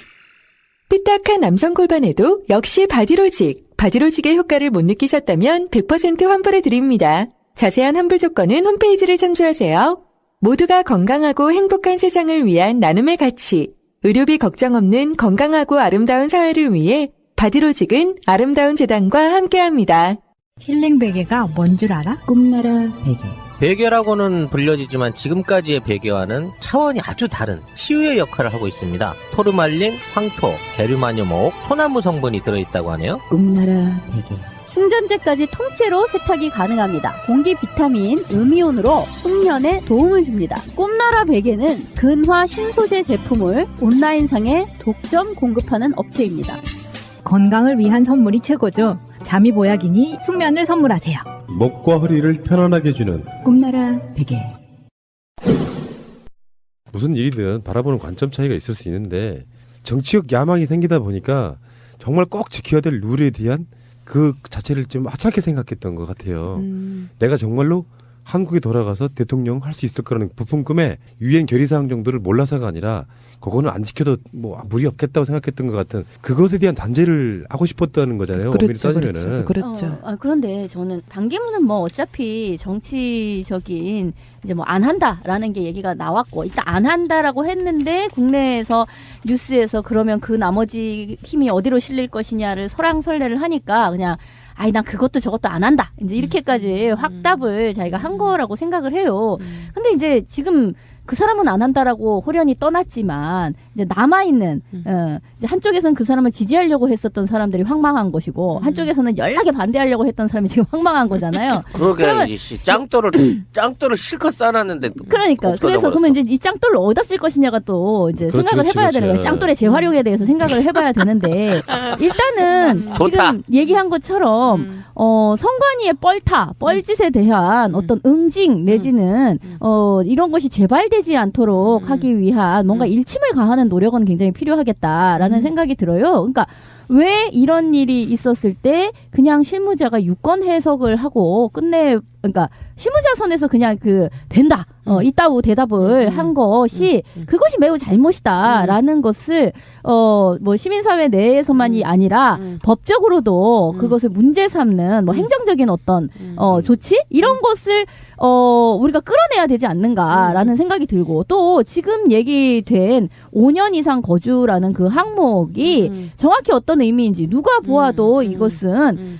삐딱한 남성 골반에도 역시 바디로직. 바디로직의 효과를 못 느끼셨다면 100% 환불해드립니다. 자세한 환불 조건은 홈페이지를 참조하세요. 모두가 건강하고 행복한 세상을 위한 나눔의 가치. 의료비 걱정 없는 건강하고 아름다운 사회를 위해 바디로직은 아름다운 재단과 함께합니다. 힐링 베개가 뭔 줄 알아? 꿈나라 베개. 베개라고는 불려지지만 지금까지의 베개와는 차원이 아주 다른 치유의 역할을 하고 있습니다. 토르말린, 황토, 게르마늄5옥, 소나무 성분이 들어있다고 하네요. 꿈나라 베개. 충전재까지 통째로 세탁이 가능합니다. 공기 비타민, 음이온으로 숙면에 도움을 줍니다. 꿈나라 베개는 근화 신소재 제품을 온라인상에 독점 공급하는 업체입니다. 건강을 위한 선물이 최고죠. 잠이 보약이니 숙면을 선물하세요. 목과 허리를 편안하게 해주는 꿈나라 베개. 무슨 일이든 바라보는 관점 차이가 있을 수 있는데 정치적 야망이 생기다 보니까 정말 꼭 지켜야 될 룰에 대한 그 자체를 좀 하찮게 생각했던 것 같아요. 내가 정말로 한국에 돌아가서 대통령 할 수 있을 거라는 부푼 꿈에 유엔 결의사항 정도를 몰라서가 아니라 그거는 안 지켜도 뭐 무리 없겠다고 생각했던 것 같은 그것에 대한 단죄를 하고 싶었다는 거잖아요. 그렇죠. 그렇죠. 그런데 저는 반기문은 뭐 어차피 정치적인 이제 뭐 안 한다라는 게 얘기가 나왔고 일단 안 한다라고 했는데 국내에서 뉴스에서 그러면 그 나머지 힘이 어디로 실릴 것이냐를 설왕설래를 하니까 그냥 아이 난 그것도 저것도 안 한다 이제 이렇게까지 확답을 자기가 한 거라고 생각을 해요. 근데 이제 지금 그 사람은 안 한다라고 호련히 떠났지만 이제 남아 있는 이제 한쪽에서는 그 사람을 지지하려고 했었던 사람들이 황망한 것이고 한쪽에서는 연락에 반대하려고 했던 사람이 지금 황망한 거잖아요. 그러게 짱돌을 실컷 쌓아놨는데 그러니까 그래서 그러면 이제 이 짱돌을 어디다 쓸 것이냐가 또 이제 그렇지, 생각을 해봐야 그렇지. 되는 거예요. 짱돌의 재활용에 대해서 생각을 해봐야 되는데 일단은 좋다. 지금 얘기한 것처럼 선관위의 뻘짓에 대한 어떤 응징 내지는 이런 것이 재발되지 않도록 하기 위한 뭔가 일침을 가하는 노력은 굉장히 필요하겠다라는 생각이 들어요. 그러니까 왜 이런 일이 있었을 때 그냥 실무자가 유권 해석을 하고 그러니까 실무자 선에서 그냥 된다. 이따우 대답을 한 것이 그것이 매우 잘못이다라는 것을 뭐 시민사회 내에서만이 아니라 법적으로도 그것을 문제 삼는 뭐 행정적인 어떤 조치 이런 것을 우리가 끌어내야 되지 않는가라는 생각이 들고 또 지금 얘기된 5년 이상 거주라는 그 항목이 정확히 어떤 의미인지 누가 보아도 이것은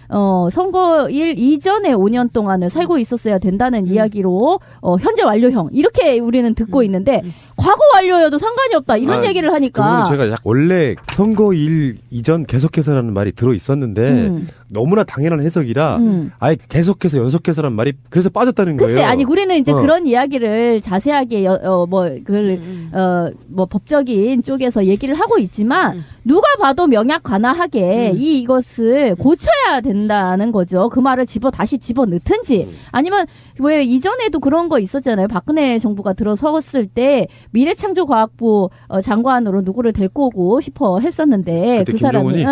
선거일 이전에 5년 동안을 살고 있었어야 된다는 이야기로 현재 완료형 이렇게 우리는 듣고 있는데 과거 완료여도 상관이 없다 이런 얘기를 하니까 그거는 제가 원래 선거일 이전 계속해서라는 말이 들어 있었는데 너무나 당연한 해석이라 아예 계속해서 연속해서라는 말이 그래서 빠졌다는 거예요. 글쎄 아니 우리는 이제 그런 이야기를 자세하게 뭐 법적인 쪽에서 얘기를 하고 있지만 누가 봐도 명약관화하게 이것을 고쳐야 된다는 거죠. 그 말을 다시 집어넣든지 아니면 왜 이전에도 그런 거 있었잖아요. 박근혜 정부가 들어섰을 때 미래창조과학부 장관으로 누구를 데리고 오고 싶어 했었는데 그 사람이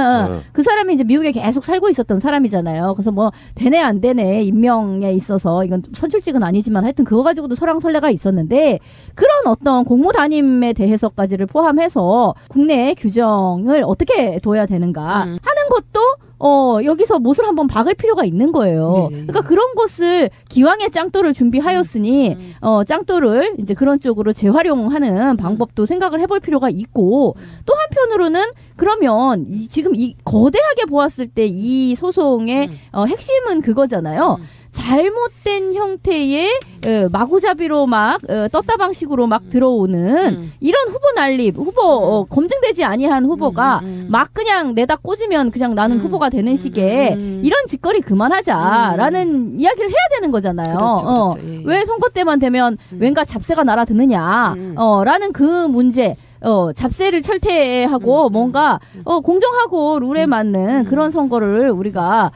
그 사람이 이제 미국에 계속 살고 있었던 사람이잖아요. 그래서 뭐 되네 안 되네 임명에 있어서 이건 선출직은 아니지만 하여튼 그거 가지고도 설왕설래가 있었는데 그런 어떤 공모 담임에 대해서까지를 포함해서 국내 규정을 어떻게 둬야 되는가 하는 것도 여기서 못을 한번 박을 필요가 있는 거예요. 그러니까 그런 것을 기왕에 짱돌을 준비하였으니 짱돌을 이제 그런 쪽으로 재활용하는 방법도 생각을 해볼 필요가 있고 또 한편으로는 그러면 지금 이 거대하게 보았을 때 이 소송의 핵심은 그거잖아요. 잘못된 형태의 마구잡이로 막 떴다 방식으로 막 들어오는 이런 후보 난립, 검증되지 아니한 후보가 막 그냥 내다 꽂으면 그냥 나는 후보가 되는 식의 이런 짓거리 그만하자라는 이야기를 해야 되는 거잖아요. 그렇죠. 예. 왜 선거 때만 되면 왠가 잡세가 날아드느냐 라는 그 문제. 잡세를 철퇴하고 뭔가 공정하고 룰에 맞는 그런 선거를 우리가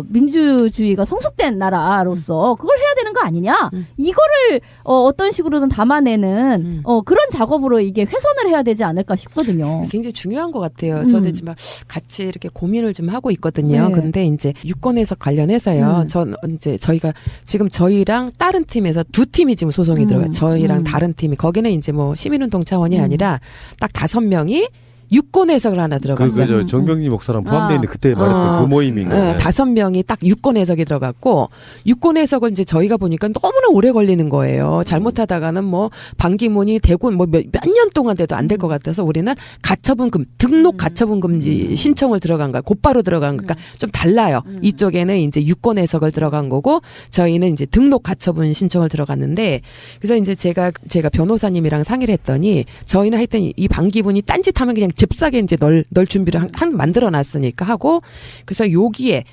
민주주의가 성숙된 나라로서 그걸 해야 되는 거 아니냐? 이거를 어떤 식으로든 담아내는 그런 작업으로 이게 훼손을 해야 되지 않을까 싶거든요. 굉장히 중요한 것 같아요. 저도 지금 같이 이렇게 고민을 좀 하고 있거든요. 네. 근데 이제 유권 해석 관련해서요. 전 이제 저희가 지금 저희랑 다른 팀에서 두 팀이 지금 소송이 들어가요. 저희랑 다른 팀이 거기는 이제 뭐 시민운동 차원이 아니라 딱 5명이 유권 해석을 하나 들어갔어요. 그 정병진 목사랑 포함되어 있는데 그때 말했던 그 모임인 거예요. 5명이 딱 유권 해석이 들어갔고 유권 해석을 이제 저희가 보니까 너무나 오래 걸리는 거예요. 잘못하다가는 뭐 반기문이 되고 뭐 몇 년 동안 돼도 안 될 것 같아서 우리는 가처분금 등록 가처분금지 신청을 들어간 거야. 곧바로 들어간 거니까 좀 달라요. 이쪽에는 이제 유권 해석을 들어간 거고 저희는 이제 등록 가처분 신청을 들어갔는데 그래서 이제 제가 변호사님이랑 상의를 했더니 저희는 하여튼 이 반기문이 딴짓하면 그냥 잽싸게 이제 널 준비를 만들어 놨으니까 하고 그래서 여기에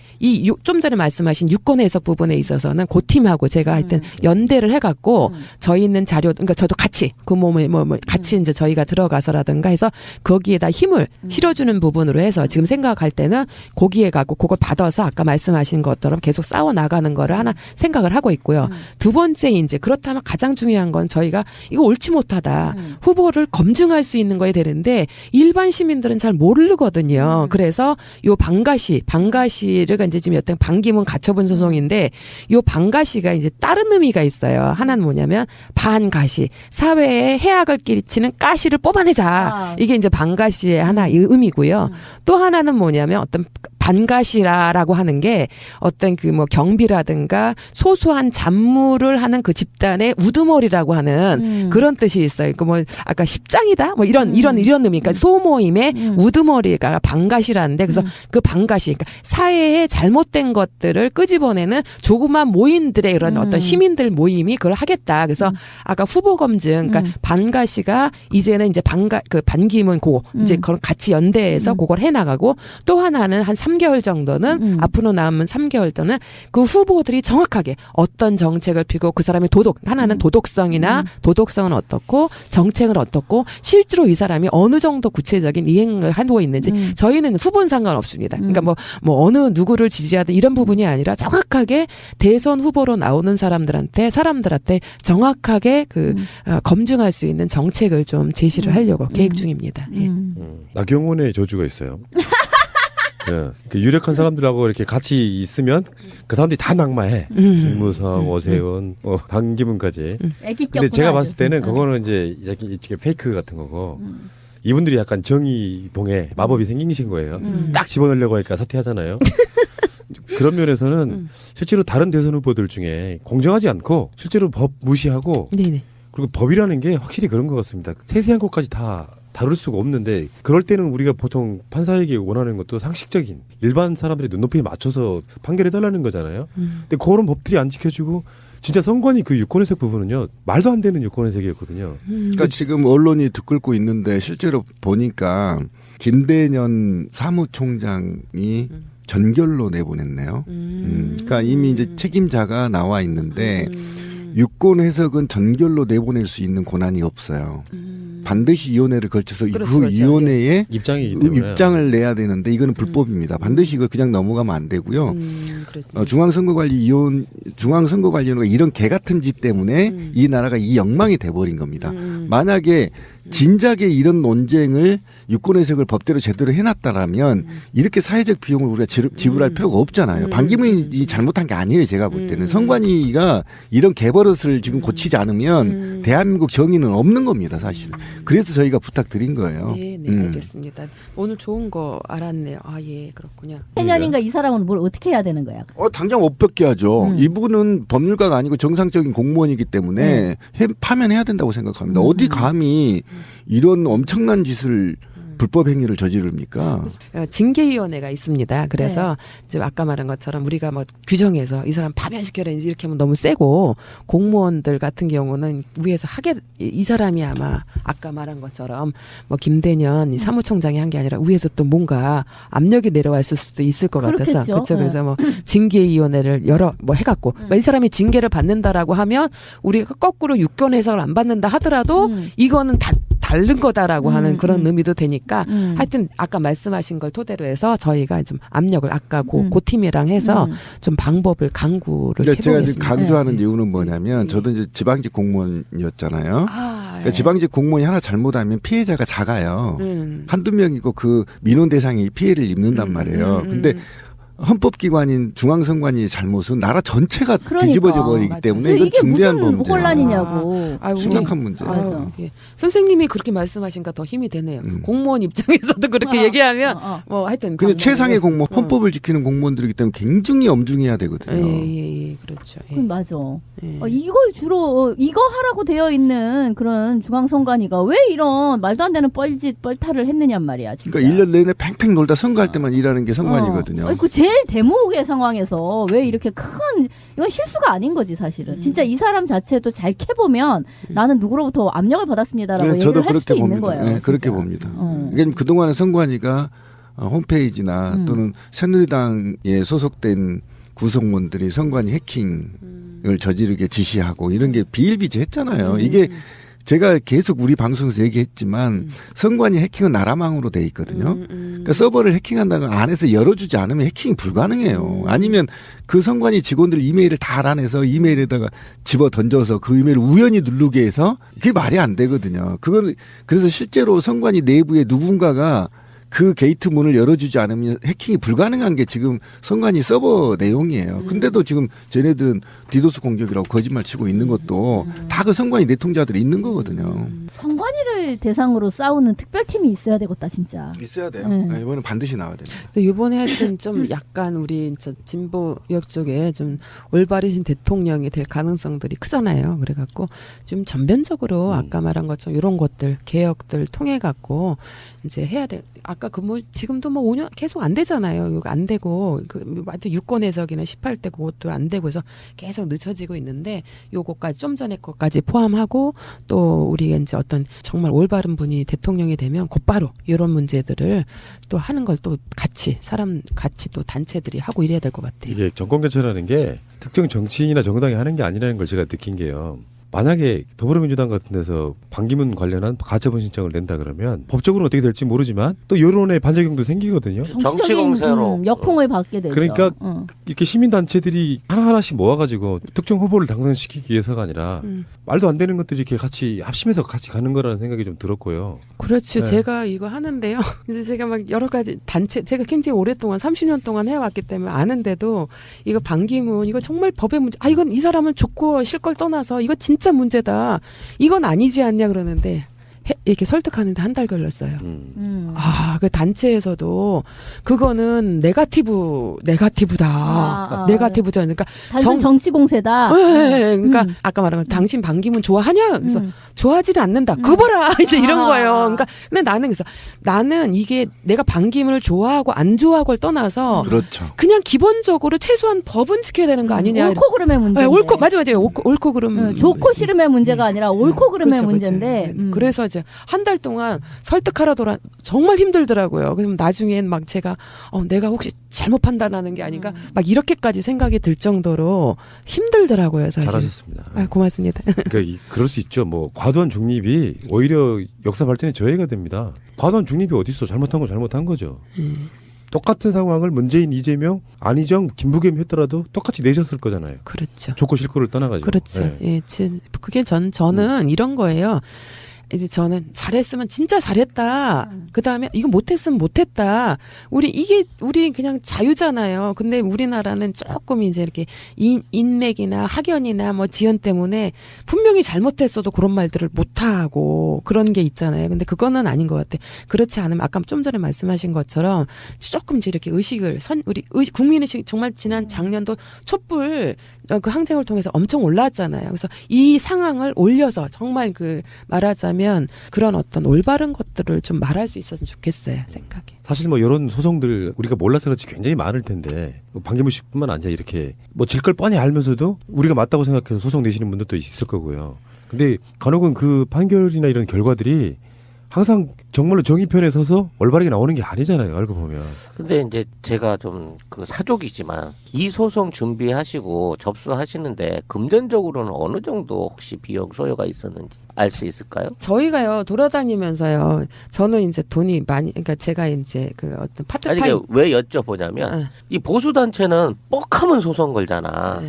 좀 전에 말씀하신 유권 해석 부분에 있어서는 그 팀하고 제가 하여튼 연대를 해갖고 저희 있는 자료 그러니까 저도 같이 그 몸을 같이 이제 저희가 들어가서라든가 해서 거기에다 힘을 실어주는 부분으로 해서 지금 생각할 때는 거기에 가고 그걸 받아서 아까 말씀하신 것처럼 계속 싸워 나가는 거를 하나 생각을 하고 있고요. 두 번째 이제 그렇다면 가장 중요한 건 저희가 이거 옳지 못하다 후보를 검증할 수 있는 거에 되는데 일반 시민들은 잘 모르거든요. 그래서 요 방가시를 이제 지금 여튼 반기문 가처분 소송인데 요 방가시가 이제 다른 의미가 있어요. 하나는 뭐냐면 반가시 사회에 해악을 끼치는 가시를 뽑아내자. 이게 이제 방가시의 하나의 의미고요. 또 하나는 뭐냐면 어떤 반가시라라고 하는 게 어떤 그 뭐 경비라든가 소소한 잡무를 하는 그 집단의 우두머리라고 하는 그런 뜻이 있어요. 그 뭐 아까 십장이다 뭐 이런 의미. 그러니까 소모 소모임의 우두머리가 방가시라는데 그래서 그 방가시 그러니까 사회에 잘못된 것들을 끄집어내는 조그만 모임들의 이런 어떤 시민들 모임이 그걸 하겠다. 그래서 아까 후보 검증 그러니까 방가시가 이제는 이제 반기문 그거 이제 그런 같이 연대해서 그걸 해나가고 또 하나는 한 3개월 정도는 앞으로 남은 3개월 동안 그 후보들이 정확하게 어떤 정책을 피고 그 사람의 하나는 도덕성이나 도덕성은 어떻고 정책은 어떻고 실제로 이 사람이 어느 정도 구체적인 이행을 하고 있는지 저희는 후보는 상관없습니다. 그러니까 뭐 어느 누구를 지지하든 이런 부분이 아니라 정확하게 대선 후보로 나오는 사람들한테 정확하게 검증할 수 있는 정책을 좀 제시를 하려고 계획 중입니다. 예. 나경원의 저주가 있어요. 그 유력한 사람들하고 이렇게 같이 있으면 그 사람들이 다 낙마해. 김무성, 오세훈, 반기문까지. 근데 제가 봤을 때는 그거는 이제 이게 페이크 같은 거고 이분들이 약간 정의봉에 마법이 생기신 거예요. 딱 집어넣으려고 하니까 사퇴하잖아요. 그런 면에서는 실제로 다른 대선 후보들 중에 공정하지 않고 실제로 법 무시하고 네네. 그리고 법이라는 게 확실히 그런 것 같습니다. 세세한 것까지 다 다룰 수가 없는데 그럴 때는 우리가 보통 판사에게 원하는 것도 상식적인 일반 사람들의 눈높이에 맞춰서 판결해달라는 거잖아요. 근데 그런 법들이 안 지켜지고 진짜 선관위 그 유권해석 부분은요 말도 안 되는 유권해석이었거든요. 그러니까 지금 언론이 들끓고 있는데 실제로 보니까 김대년 사무총장이 전결로 내보냈네요. 그러니까 이미 이제 책임자가 나와 있는데 유권 해석은 전결로 내보낼 수 있는 권한이 없어요. 반드시 위원회를 거쳐서 그 위원회에 입장을 내야 되는데 이거는 불법입니다. 반드시 이걸 그냥 넘어가면 안 되고요. 중앙선거관리위원회가 이런 개 같은 짓 때문에 이 나라가 이 엉망이 돼버린 겁니다. 만약에 진작에 이런 논쟁을 유권 해석을 법대로 제대로 해놨다라면 이렇게 사회적 비용을 우리가 지불할 필요가 없잖아요. 반기문이 잘못한 게 아니에요. 제가 볼 때는. 선관위가 이런 개버릇을 지금 고치지 않으면 대한민국 정의는 없는 겁니다. 사실은. 그래서 저희가 부탁드린 거예요. 네, 알겠습니다. 오늘 좋은 거 알았네요. 아, 예, 그렇군요. 해년인가 이 사람은 뭘 어떻게 해야 되는 거야? 당장 옷 벗게 하죠. 이분은 법률가가 아니고 정상적인 공무원이기 때문에 파면해야 된다고 생각합니다. 어디 감히 이런 엄청난 짓을 불법 행위를 저지릅니까? 징계위원회가 있습니다. 그래서 지금 아까 말한 것처럼 우리가 뭐 규정해서 이 사람 파면시켜라 이렇게 하면 너무 세고 공무원들 같은 경우는 위에서 이 사람이 아마 아까 말한 것처럼 뭐 김대년 이 사무총장이 한 게 아니라 위에서 또 뭔가 압력이 내려왔을 수도 있을 것 같아서 그렇죠. 그래서 뭐 징계위원회를 해갖고 이 사람이 징계를 받는다라고 하면 우리가 거꾸로 유권 해석을 안 받는다 하더라도 이거는 다른 거다라고 하는 그런 의미도 되니까 하여튼 아까 말씀하신 걸 토대로 해서 저희가 좀 압력을 아까 고 팀이랑 해서 좀 방법을 강구를 해보겠습니다. 제가 지금 강조하는 이유는 뭐냐면 저도 이제 지방직 공무원이었잖아요. 그러니까 지방직 공무원이 하나 잘못하면 피해자가 작아요. 한두 명이고 그 민원 대상이 피해를 입는단 말이에요. 근데 헌법기관인 중앙선관위의 잘못은 나라 전체가 뒤집어져 버리기 때문에 이건 중대한 범죄예요. 무슨 혼란이냐고. 심각한 문제예요. 예. 선생님이 그렇게 말씀하시니까 더 힘이 되네요. 공무원 입장에서도 그렇게 얘기하면 뭐 하여튼. 근데 최상의 공무원, 헌법을 지키는 공무원들이기 때문에 굉장히 엄중해야 되거든요. 예, 그렇죠. 예. 맞아. 이걸 주로 이거 하라고 되어 있는 그런 중앙선관위가 왜 이런 말도 안 되는 뻘탈을 했느냔 말이야. 진짜. 그러니까 1년 내내 팽팽 놀다 선거할 때만 일하는 게 선관위거든요. 그 제일 대목의 상황에서 왜 이렇게 이건 실수가 아닌 거지 사실은. 진짜 이 사람 자체도 잘 캐보면 나는 누구로부터 압력을 받았습니다라고 얘기를 할 수도 있는 거예요. 네, 그렇게 봅니다. 그러니까 그동안은 선관위가 홈페이지나 또는 새누리당에 소속된 구성원들이 선관위 해킹을 저지르게 지시하고 이런 게 비일비재했잖아요. 이게 제가 계속 우리 방송에서 얘기했지만 선관위 해킹은 나라망으로 돼 있거든요. 그러니까 서버를 해킹한다는 건 안에서 열어주지 않으면 해킹이 불가능해요. 아니면 그 선관위 직원들 이메일을 다 알아내서 이메일에다가 집어 던져서 그 이메일을 우연히 누르게 해서 그게 말이 안 되거든요. 그건 그래서 실제로 선관위 내부에 누군가가 그 게이트 문을 열어주지 않으면 해킹이 불가능한 게 지금 선관위 서버 내용이에요. 근데도 지금 쟤네들은 디도스 공격이라고 거짓말 치고 있는 것도 다 그 선관위 내통자들이 있는 거거든요. 선관위를 대상으로 싸우는 특별팀이 있어야 되겠다 진짜. 있어야 돼요. 네. 이번엔 반드시 나와야 돼요. 이번에 하여튼 좀 약간 우리 진보역 쪽에 좀 올바르신 대통령이 될 가능성들이 크잖아요. 그래갖고 좀 전면적으로 아까 말한 것처럼 이런 것들 개혁들 통해 갖고 이제 해야 돼. 아까 그 뭐 지금도 뭐 5년 계속 안 되잖아요. 이거 안 되고 그 유권 해석이나 18대 그것도 안 되고 해서 계속 늦춰지고 있는데 요거까지 좀 전에 것까지 포함하고 또 우리가 이제 어떤 정말 올바른 분이 대통령이 되면 곧바로 이런 문제들을 또 하는 걸 또 같이 같이 또 단체들이 하고 이래야 될 것 같아요. 이게 정권 교체라는 게 특정 정치인이나 정당이 하는 게 아니라는 걸 제가 느낀 게요. 만약에 더불어민주당 같은 데서 반기문 관련한 가처분 신청을 낸다 그러면 법적으로 어떻게 될지 모르지만 또 여론의 반작용도 생기거든요. 정치 공세로 역풍을 받게 되죠. 그러니까 이렇게 시민단체들이 하나하나씩 모아가지고 특정 후보를 당선시키기 위해서가 아니라 말도 안 되는 것들이 이렇게 같이 합심해서 같이 가는 거라는 생각이 좀 들었고요. 그렇죠. 네. 제가 이거 하는데요. 이제 제가 막 여러 가지 단체, 제가 굉장히 오랫동안 30년 동안 해왔기 때문에 아는데도 이거 반기문, 이거 정말 법의 문제, 이건 이 사람을 좋고 싫걸 떠나서 이거 진짜 문제다. 이건 아니지 않냐 그러는데 이렇게 설득하는데 한 달 걸렸어요. 그 단체에서도 그거는 네가티브다. 네가티브죠. 그러니까 단순 정치 공세다. 네, 그러니까 아까 말한 건 당신 반기문 좋아하냐? 그래서 좋아하지는 않는다. 그거 봐라. 이제 이런 거예요. 그러니까 근데 나는 이게 내가 반기문을 좋아하고 안 좋아하고를 떠나서 그렇죠. 그냥 기본적으로 최소한 법은 지켜야 되는 거 아니냐. 옳고 그름의 문제. 네, 옳고 맞아요. 옳고 그름. 좋고 싫음의 문제가 아니라 옳고 그름의 그렇죠, 문제인데. 그렇죠. 그래서 이제 한 달 동안 설득하러 정말 힘들더라고요. 그래서 나중엔 막 제가 내가 혹시 잘못 판단하는 게 아닌가 막 이렇게까지 생각이 들 정도로 힘들더라고요. 사실. 잘하셨습니다. 고맙습니다. 그러니까 그럴 수 있죠. 뭐 과도한 중립이 오히려 역사 발전에 저해가 됩니다. 과도한 중립이 어디 있어? 잘못한 건 잘못한 거죠. 똑같은 상황을 문재인, 이재명, 안희정, 김부겸이 했더라도 똑같이 내셨을 거잖아요. 그렇죠. 좋고 싫고를 떠나가지고. 그렇죠. 네. 예, 그게 저는 이런 거예요. 이제 저는 잘했으면 진짜 잘했다. 그 다음에 이거 못했으면 못했다. 우리 그냥 자유잖아요. 근데 우리나라는 조금 이제 이렇게 인맥이나 학연이나 뭐 지연 때문에 분명히 잘못했어도 그런 말들을 못하고 그런 게 있잖아요. 근데 그거는 아닌 것 같아. 그렇지 않으면 아까 좀 전에 말씀하신 것처럼 조금 이제 이렇게 우리 국민의식 정말 지난 작년도 촛불 그 항쟁을 통해서 엄청 올라왔잖아요. 그래서 이 상황을 올려서 정말 말하자면 그런 어떤 올바른 것들을 좀 말할 수 있었으면 좋겠어요. 생각에. 사실 뭐 이런 소송들 우리가 몰라서 그렇지 굉장히 많을 텐데 반기문 씨뿐만 아니라 이렇게 뭐 질 걸 뻔히 알면서도 우리가 맞다고 생각해서 소송 내시는 분들도 있을 거고요. 근데 간혹은 그 판결이나 이런 결과들이 항상 정말로 정의 편에 서서 올바르게 나오는 게 아니잖아요. 알고 보면. 근데 이제 제가 좀 사족이지만 이 소송 준비하시고 접수하시는데 금전적으로는 어느 정도 혹시 비용 소요가 있었는지 알 수 있을까요? 저희가요 돌아다니면서요. 저는 이제 돈이 많이 그러니까 제가 이제 그 어떤 파트타임 아니 왜 여쭤보냐면 이 보수 단체는 뻑하면 소송 걸잖아.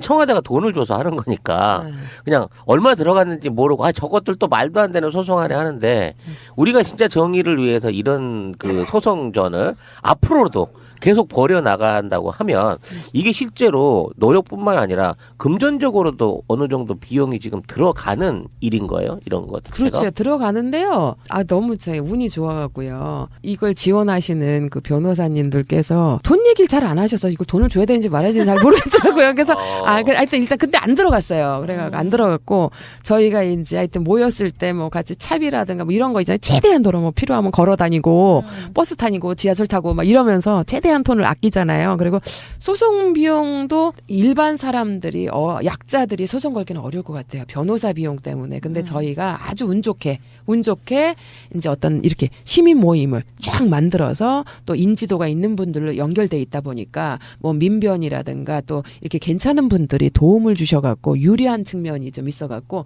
청와대가 돈을 줘서 하는 거니까 그냥 얼마 들어갔는지 모르고 저것들도 말도 안 되는 소송하네 하는데 우리가 진짜 정의를 위해서 이런 그 소송전을 앞으로도 계속 벌여 나간다고 하면 이게 실제로 노력뿐만 아니라 금전적으로도 어느 정도 비용이 지금 들어가는 일인 거예요. 이런 것 자체가. 그렇죠. 들어가는데요. 너무 제 운이 좋아갖고요. 이걸 지원하시는 그 변호사님들께서 돈 얘기를 잘 안 하셔서 이걸 돈을 줘야 되는지 말아야 되는지 잘 모르겠더라고요. 그래서 하여튼 일단 근데 안 들어갔어요. 그래가 안 들어갔고 저희가 이제 하여튼 모였을 때 뭐 같이 차비라든가 뭐 이런 거 있잖아요. 최대한 도로 뭐 필요하면 걸어 다니고 버스 타니고 지하철 타고 막 이러면서 최대한 돈을 아끼잖아요. 그리고 소송 비용도 일반 사람들이 약자들이 소송 걸기는 어려울 것 같아요. 변호사 비용 때문에. 근데 저희가 아주 운 좋게 이제 어떤 이렇게 시민 모임을 쫙 만들어서 또 인지도가 있는 분들로 연결돼 있다 보니까 뭐 민변이라든가 또 이렇게 괜찮은 분들이 도움을 주셔갖고 유리한 측면이 좀 있어갖고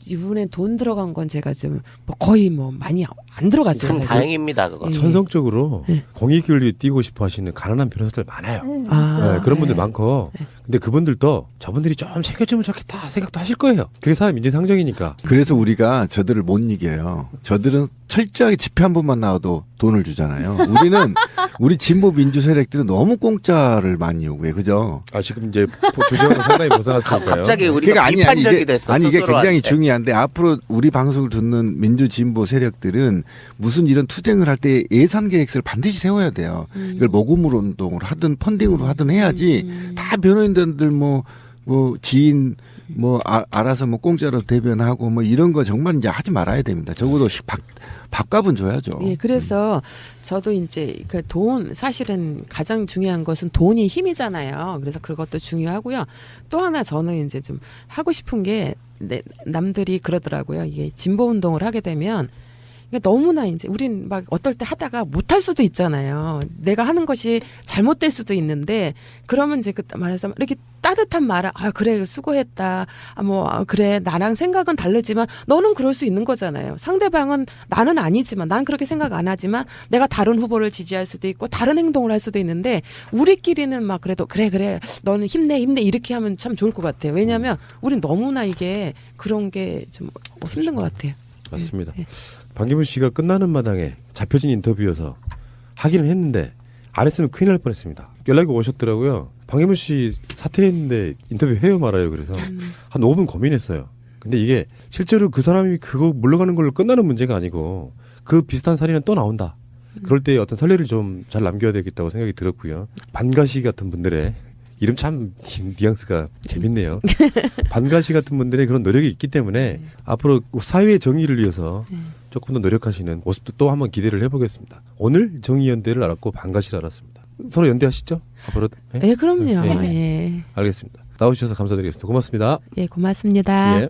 이번엔 돈 들어간 건 제가 좀 거의 많이 안 들어갔어요. 참 다행입니다. 그거. 천성적으로 공익을 위해 뛰고 싶어 하시는 가난한 변호사들 많아요. 있어요. 그런 분들 많고 근데 그분들도 저분들이 좀 챙겨주면 좋겠다 생각도 하실 거예요. 그게 사람 인지상정이니까. 그래서 우리가 저들을 못 이겨요. 저들은 철저하게 집회 한 번만 나와도 돈을 주잖아요. 우리는 우리 진보 민주 세력들은 너무 공짜를 많이 요구해, 그죠? 아 지금 이제 주제와는 상당히 벗어났을까요? 갑자기 우리가 비판적이 됐어. 아니 이게 굉장히 스스로한테. 중요한데 앞으로 우리 방송을 듣는 민주 진보 세력들은 무슨 이런 투쟁을 할 때 예산 계획서를 반드시 세워야 돼요. 이걸 모금으로 운동을 하든 펀딩으로 하든 해야지 다 변호인들 뭐 지인 알아서 뭐 공짜로 대변하고 뭐 이런 거 정말 이제 하지 말아야 됩니다. 적어도 밥값은 줘야죠. 예, 그래서 저도 이제 그 돈 사실은 가장 중요한 것은 돈이 힘이잖아요. 그래서 그것도 중요하고요. 또 하나 저는 이제 좀 하고 싶은 게 남들이 그러더라고요. 이게 진보 운동을 하게 되면 그러니까 너무나 이제 우린 막 어떨 때 하다가 못할 수도 있잖아요. 내가 하는 것이 잘못될 수도 있는데 그러면 이제 그 말해서 이렇게 따뜻한 말을 그래 수고했다. 그래 나랑 생각은 다르지만 너는 그럴 수 있는 거잖아요. 상대방은 나는 아니지만 난 그렇게 생각 안 하지만 내가 다른 후보를 지지할 수도 있고 다른 행동을 할 수도 있는데 우리끼리는 막 그래도 그래 너는 힘내 이렇게 하면 참 좋을 것 같아요. 왜냐하면 우린 너무나 이게 그런 게 좀 힘든 것 같아요. 맞습니다. 예. 반기문 씨가 끝나는 마당에 잡혀진 인터뷰여서 하기는 했는데 안 했으면 큰일 날 뻔했습니다. 연락이 오셨더라고요. 반기문 씨 사퇴했는데 인터뷰 해요 말아요. 그래서 한 5분 고민했어요. 근데 이게 실제로 그 사람이 그거 물러가는 걸로 끝나는 문제가 아니고 그 비슷한 사례는 또 나온다. 그럴 때 어떤 선례를 좀 잘 남겨야 되겠다고 생각이 들었고요. 반가시 같은 분들의 이름 참 뉘앙스가 재밌네요. 반가시 같은 분들의 그런 노력이 있기 때문에 앞으로 사회의 정의를 위해서 조금 더 노력하시는 모습도 또 한번 기대를 해보겠습니다. 오늘 정의연대를 알았고 반가시를 알았습니다. 서로 연대하시죠? 앞으로. 네, 그럼요. 예. 예. 알겠습니다. 나오셔서 감사드리겠습니다. 고맙습니다. 예, 고맙습니다. 예.